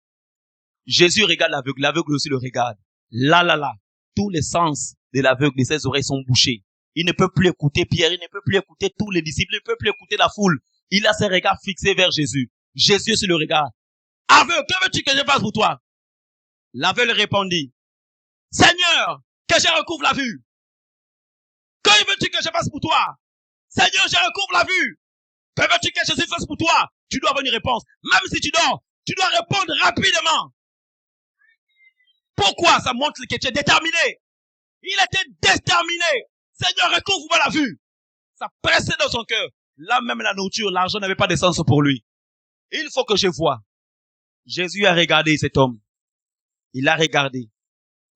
Jésus regarde l'aveugle, l'aveugle aussi le regarde. Là. Tous les sens de l'aveugle, de ses oreilles sont bouchés. Il ne peut plus écouter Pierre, il ne peut plus écouter tous les disciples, il ne peut plus écouter la foule. Il a ses regards fixés vers Jésus. Jésus sur le regard. Aveugle, que veux-tu que je fasse pour toi? L'aveugle répondit. Seigneur, que je recouvre la vue. Que veux-tu que je fasse pour toi? Seigneur, je recouvre la vue. Que veux-tu que Jésus fasse pour toi? Tu dois avoir une réponse. Même si tu dors, tu dois répondre rapidement. Pourquoi? Ça montre que tu es déterminé. Il était déterminé. Seigneur, recouvre-moi la vue. Ça pressait dans son cœur. Là même la nourriture, l'argent n'avait pas de sens pour lui. Il faut que je voie. Jésus a regardé cet homme. Il a regardé.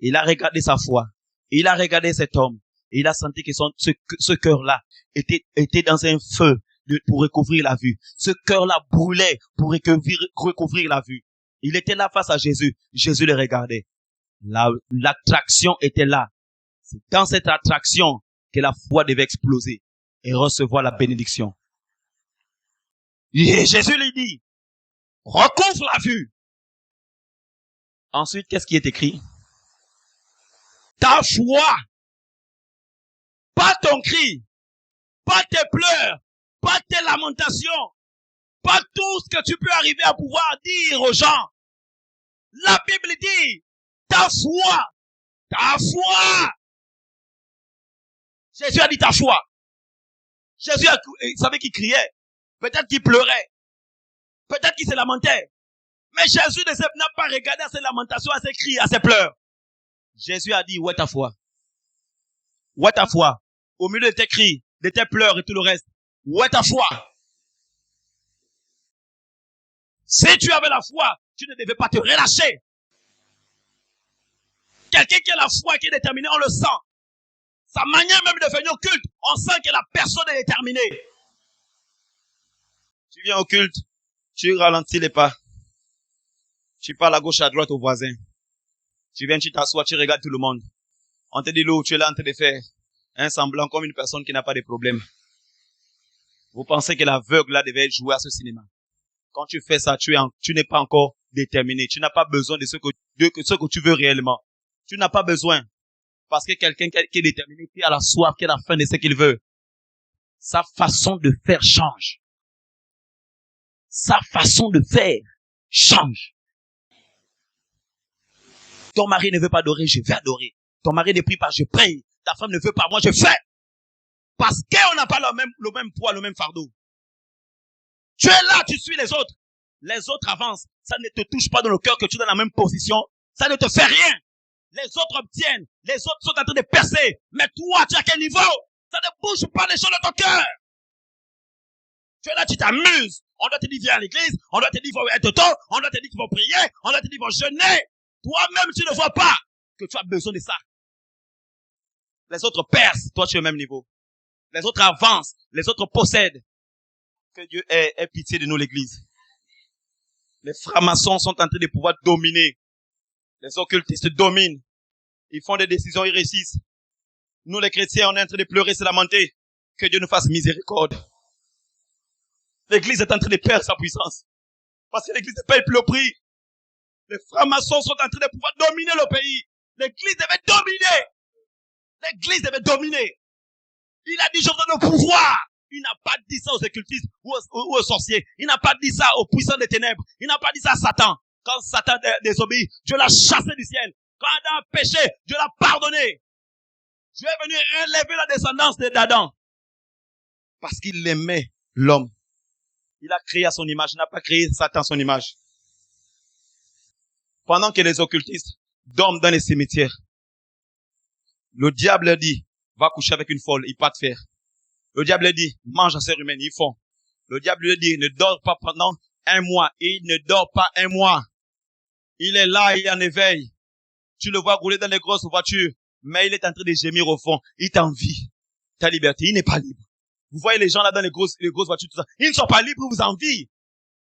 Il a regardé sa foi. Il a regardé cet homme. Il a senti que ce cœur-là était dans un feu pour recouvrir la vue. Ce cœur-là brûlait pour recouvrir la vue. Il était là face à Jésus. Jésus le regardait. L'attraction était là. C'est dans cette attraction que la foi devait exploser et recevoir la bénédiction. Et Jésus lui dit, recouvre la vue. Ensuite, qu'est-ce qui est écrit? Ta foi, pas ton cri, pas tes pleurs, pas tes lamentations, pas tout ce que tu peux arriver à pouvoir dire aux gens. La Bible dit, ta foi. Jésus a dit ta foi. Jésus savait qu'il criait. Peut-être qu'il pleurait. Peut-être qu'il se lamentait. Mais Jésus n'a pas regardé à ses lamentations, à ses cris, à ses pleurs. Jésus a dit, où est ta foi? Où est ta foi? Au milieu de tes cris, de tes pleurs et tout le reste. Où est ta foi? Si tu avais la foi, tu ne devais pas te relâcher. Quelqu'un qui a la foi, qui est déterminé, on le sent. Sa manière même de venir au culte, on sent que la personne est déterminée. Tu viens au culte, tu ralentis les pas. Tu parles à gauche, à droite aux voisins. Tu viens, tu t'assois, tu regardes tout le monde. On te dit là où tu es là en train de faire un semblant comme une personne qui n'a pas de problème. Vous pensez que l'aveugle là devait jouer à ce cinéma. Quand tu fais ça, tu n'es pas encore déterminé. Tu n'as pas besoin de ce que tu veux réellement. Tu n'as pas besoin. Parce que quelqu'un qui est déterminé, qui a la soif, qui a la faim de ce qu'il veut, sa façon de faire change. Sa façon de faire change. Ton mari ne veut pas adorer, je vais adorer. Ton mari ne prie pas, je prie. Ta femme ne veut pas, moi je fais. Parce qu'on n'a pas le même poids, le même fardeau. Tu es là, tu suis les autres. Les autres avancent. Ça ne te touche pas dans le cœur que tu es dans la même position. Ça ne te fait rien. Les autres obtiennent. Les autres sont en train de percer. Mais toi, tu es à quel niveau? Ça ne bouge pas les choses de ton cœur. Tu es là, tu t'amuses. On doit te dire, viens à l'église. On doit te dire, il faut être tôt. On doit te dire qu'il faut prier. On doit te dire, il faut jeûner. Toi-même, tu ne vois pas que tu as besoin de ça. Les autres percent. Toi, tu es au même niveau. Les autres avancent. Les autres possèdent. Que Dieu ait pitié de nous, l'église. Les francs-maçons sont en train de pouvoir dominer. Les occultistes dominent. Ils font des décisions, ils réussissent. Nous, les chrétiens, on est en train de pleurer, se lamenter. Que Dieu nous fasse miséricorde. L'église est en train de perdre sa puissance. Parce que l'église ne paye plus le prix. Les francs-maçons sont en train de pouvoir dominer le pays. L'église devait dominer. L'église devait dominer. Il a dit, je vous donne le pouvoir. Il n'a pas dit ça aux occultistes ou aux sorciers. Il n'a pas dit ça aux puissants des ténèbres. Il n'a pas dit ça à Satan. Quand Satan désobéit, Dieu l'a chassé du ciel. Quand Adam a péché, Dieu l'a pardonné. Dieu est venu élever la descendance d'Adam. Parce qu'il aimait l'homme. Il a créé à son image. Il n'a pas créé Satan à son image. Pendant que les occultistes dorment dans les cimetières, le diable leur dit, va coucher avec une folle, ils pas te faire. Le diable leur dit, mange à chair humaine, ils font. Le diable leur dit, ne dors pas pendant un mois. Et il ne dort pas un mois. Il est là, il est en éveil. Tu le vois rouler dans les grosses voitures, mais il est en train de gémir au fond. Il t'envie. Ta liberté, il n'est pas libre. Vous voyez les gens là dans les grosses voitures, tout ça. Ils ne sont pas libres, ils vous envient.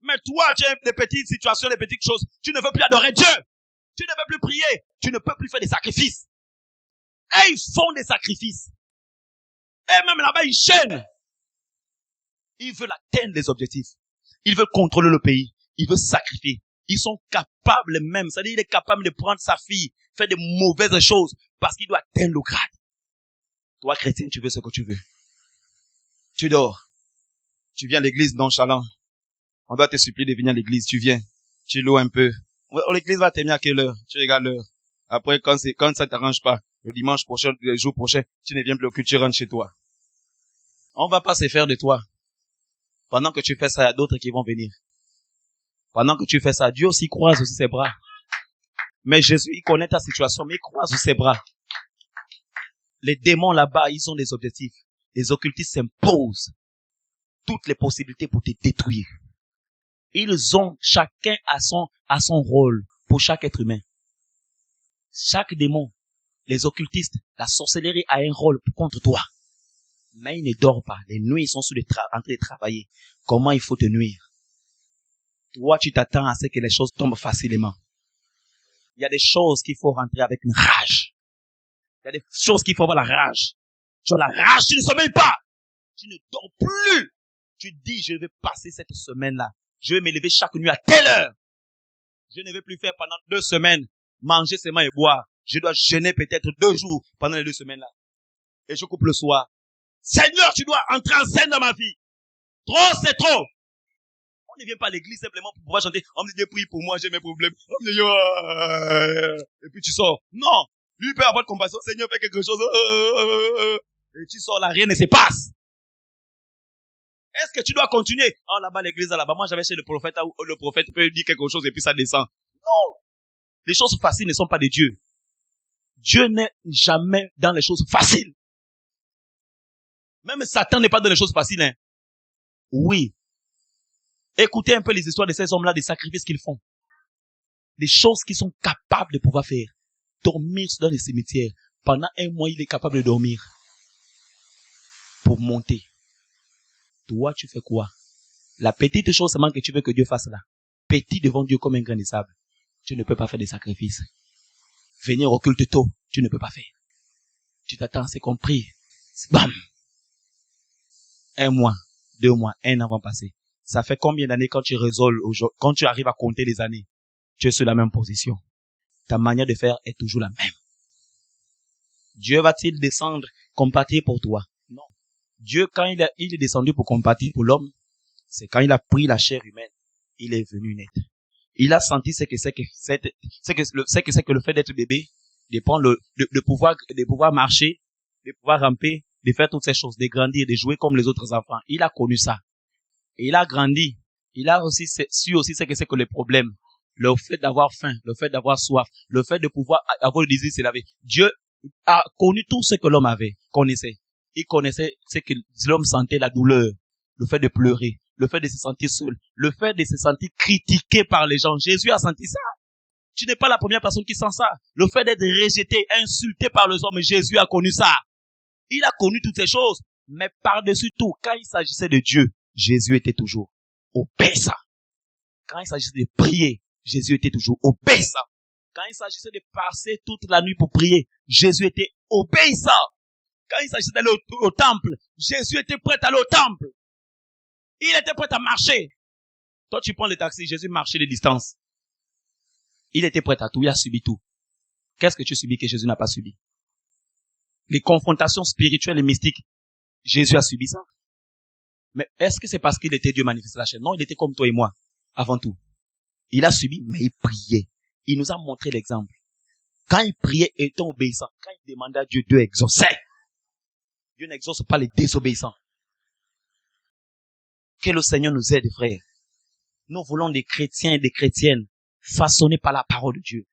Mais toi, tu as des petites situations, des petites choses. Tu ne veux plus adorer Dieu. Tu ne veux plus prier. Tu ne peux plus faire des sacrifices. Et ils font des sacrifices. Et même là-bas, ils chaînent. Ils veulent atteindre les objectifs. Ils veulent contrôler le pays. Ils veulent sacrifier. Ils sont capables même. C'est-à-dire, il est capable de prendre sa fille, faire de mauvaises choses, parce qu'il doit atteindre le grade. Toi, chrétien, tu veux ce que tu veux. Tu dors. Tu viens à l'église nonchalant. On doit te supplier de venir à l'église. Tu viens. Tu loues un peu. L'église va terminer à quelle heure? Tu regardes l'heure. Après, quand ça t'arrange pas, le dimanche prochain, le jour prochain, tu ne viens plus au culte, tu rentres chez toi. On va pas se faire de toi. Pendant que tu fais ça, il y a d'autres qui vont venir. Pendant que tu fais ça, Dieu aussi croise aussi ses bras. Mais Jésus, il connaît ta situation, mais il croise aussi ses bras. Les démons là-bas, ils ont des objectifs. Les occultistes s'imposent toutes les possibilités pour te détruire. Ils ont chacun à son rôle pour chaque être humain. Chaque démon, les occultistes, la sorcellerie a un rôle contre toi. Mais ils ne dorment pas. Les nuits, ils sont en train de travailler. Comment il faut te nuire? Toi, tu t'attends à ce que les choses tombent facilement. Il y a des choses qu'il faut rentrer avec une rage. Il y a des choses qu'il faut avoir la rage. Tu as la rage, tu ne sommeilles pas. Tu ne dors plus. Tu dis, je vais passer cette semaine-là. Je vais me lever chaque nuit à telle heure. Je ne vais plus faire pendant 2 semaines, manger seulement et boire. Je dois jeûner peut-être 2 jours pendant les 2 semaines-là. Et je coupe le soir. Seigneur, tu dois entrer en scène dans ma vie. Trop, c'est trop. On ne vient pas à l'église simplement pour pouvoir chanter. On me dit, prie pour moi, j'ai mes problèmes. On me dit, et puis tu sors. Non. Lui peut avoir de compassion. Seigneur, fais quelque chose. Et tu sors là, rien ne se passe. Est-ce que tu dois continuer? Oh, là-bas, l'église, là-bas. Moi, j'avais chez le prophète, où le prophète peut dire quelque chose et puis ça descend. Non. Les choses faciles ne sont pas de Dieu. Dieu n'est jamais dans les choses faciles. Même Satan n'est pas dans les choses faciles, hein. Oui. Écoutez un peu les histoires de ces hommes-là, des sacrifices qu'ils font. Des choses qu'ils sont capables de pouvoir faire. Dormir dans les cimetières. Pendant 1 mois, il est capable de dormir. Pour monter. Toi, tu fais quoi? La petite chose seulement que tu veux que Dieu fasse là. Petit devant Dieu comme un grain de sable. Tu ne peux pas faire des sacrifices. Venir au culte tôt, tu ne peux pas faire. Tu t'attends, c'est compris. Bam! 1 mois, 2 mois, 1 an vont passer. Ça fait combien d'années quand tu résolves, quand tu arrives à compter les années? Tu es sur la même position. Ta manière de faire est toujours la même. Dieu va-t-il descendre compatir pour toi? Non. Dieu, quand il est descendu pour compatir pour l'homme, c'est quand il a pris la chair humaine. Il est venu naître. Il a senti ce que c'est que le fait d'être bébé, de prendre de pouvoir marcher, de pouvoir ramper, de faire toutes ces choses, de grandir, de jouer comme les autres enfants. Il a connu ça. Et il a grandi. Il a aussi su aussi ce que c'est que les problèmes. Le fait d'avoir faim, le fait d'avoir soif, le fait de pouvoir avoir le désir de se laver. Dieu a connu tout ce que l'homme connaissait. Il connaissait ce que l'homme sentait, la douleur, le fait de pleurer, le fait de se sentir seul, le fait de se sentir critiqué par les gens. Jésus a senti ça. Tu n'es pas la première personne qui sent ça. Le fait d'être rejeté, insulté par les hommes, Jésus a connu ça. Il a connu toutes ces choses. Mais par-dessus tout, quand il s'agissait de Dieu, Jésus était toujours obéissant. Quand il s'agissait de prier, Jésus était toujours obéissant. Quand il s'agissait de passer toute la nuit pour prier, Jésus était obéissant. Quand il s'agissait d'aller au temple, Jésus était prêt à aller au temple. Il était prêt à marcher. Toi, tu prends le taxi, Jésus marchait de distance. Il était prêt à tout, il a subi tout. Qu'est-ce que tu subis que Jésus n'a pas subi? Les confrontations spirituelles et mystiques, Jésus a subi ça. Mais est-ce que c'est parce qu'il était Dieu manifesté à la chair? Non, il était comme toi et moi, avant tout. Il a subi, mais il priait. Il nous a montré l'exemple. Quand il priait, étant obéissant, quand il demandait à Dieu, Dieu exauçait. Dieu n'exauce pas les désobéissants. Que le Seigneur nous aide, frères. Nous voulons des chrétiens et des chrétiennes façonnés par la parole de Dieu,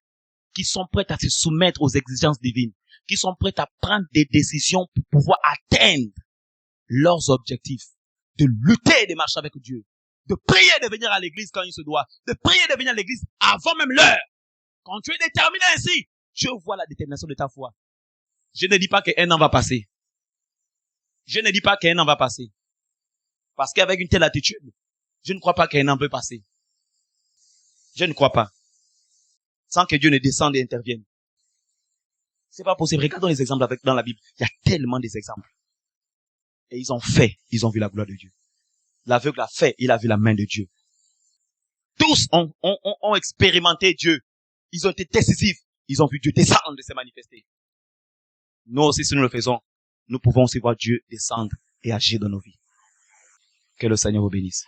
qui sont prêts à se soumettre aux exigences divines, qui sont prêts à prendre des décisions pour pouvoir atteindre leurs objectifs, de lutter et de marcher avec Dieu, de prier de venir à l'église quand il se doit, de prier de venir à l'église avant même l'heure. Quand tu es déterminé ainsi, je vois la détermination de ta foi. Je ne dis pas qu'un an va passer. Je ne dis pas qu'un an va passer. Parce qu'avec une telle attitude, je ne crois pas qu'un an peut passer. Je ne crois pas. Sans que Dieu ne descende et intervienne. C'est pas possible. Regardons les exemples dans la Bible. Il y a tellement des exemples. Et ils ont fait. Ils ont vu la gloire de Dieu. L'aveugle a fait. Il a vu la main de Dieu. Tous ont expérimenté Dieu. Ils ont été décisifs. Ils ont vu Dieu descendre et se manifester. Nous aussi, si nous le faisons, nous pouvons aussi voir Dieu descendre et agir dans nos vies. Que le Seigneur vous bénisse.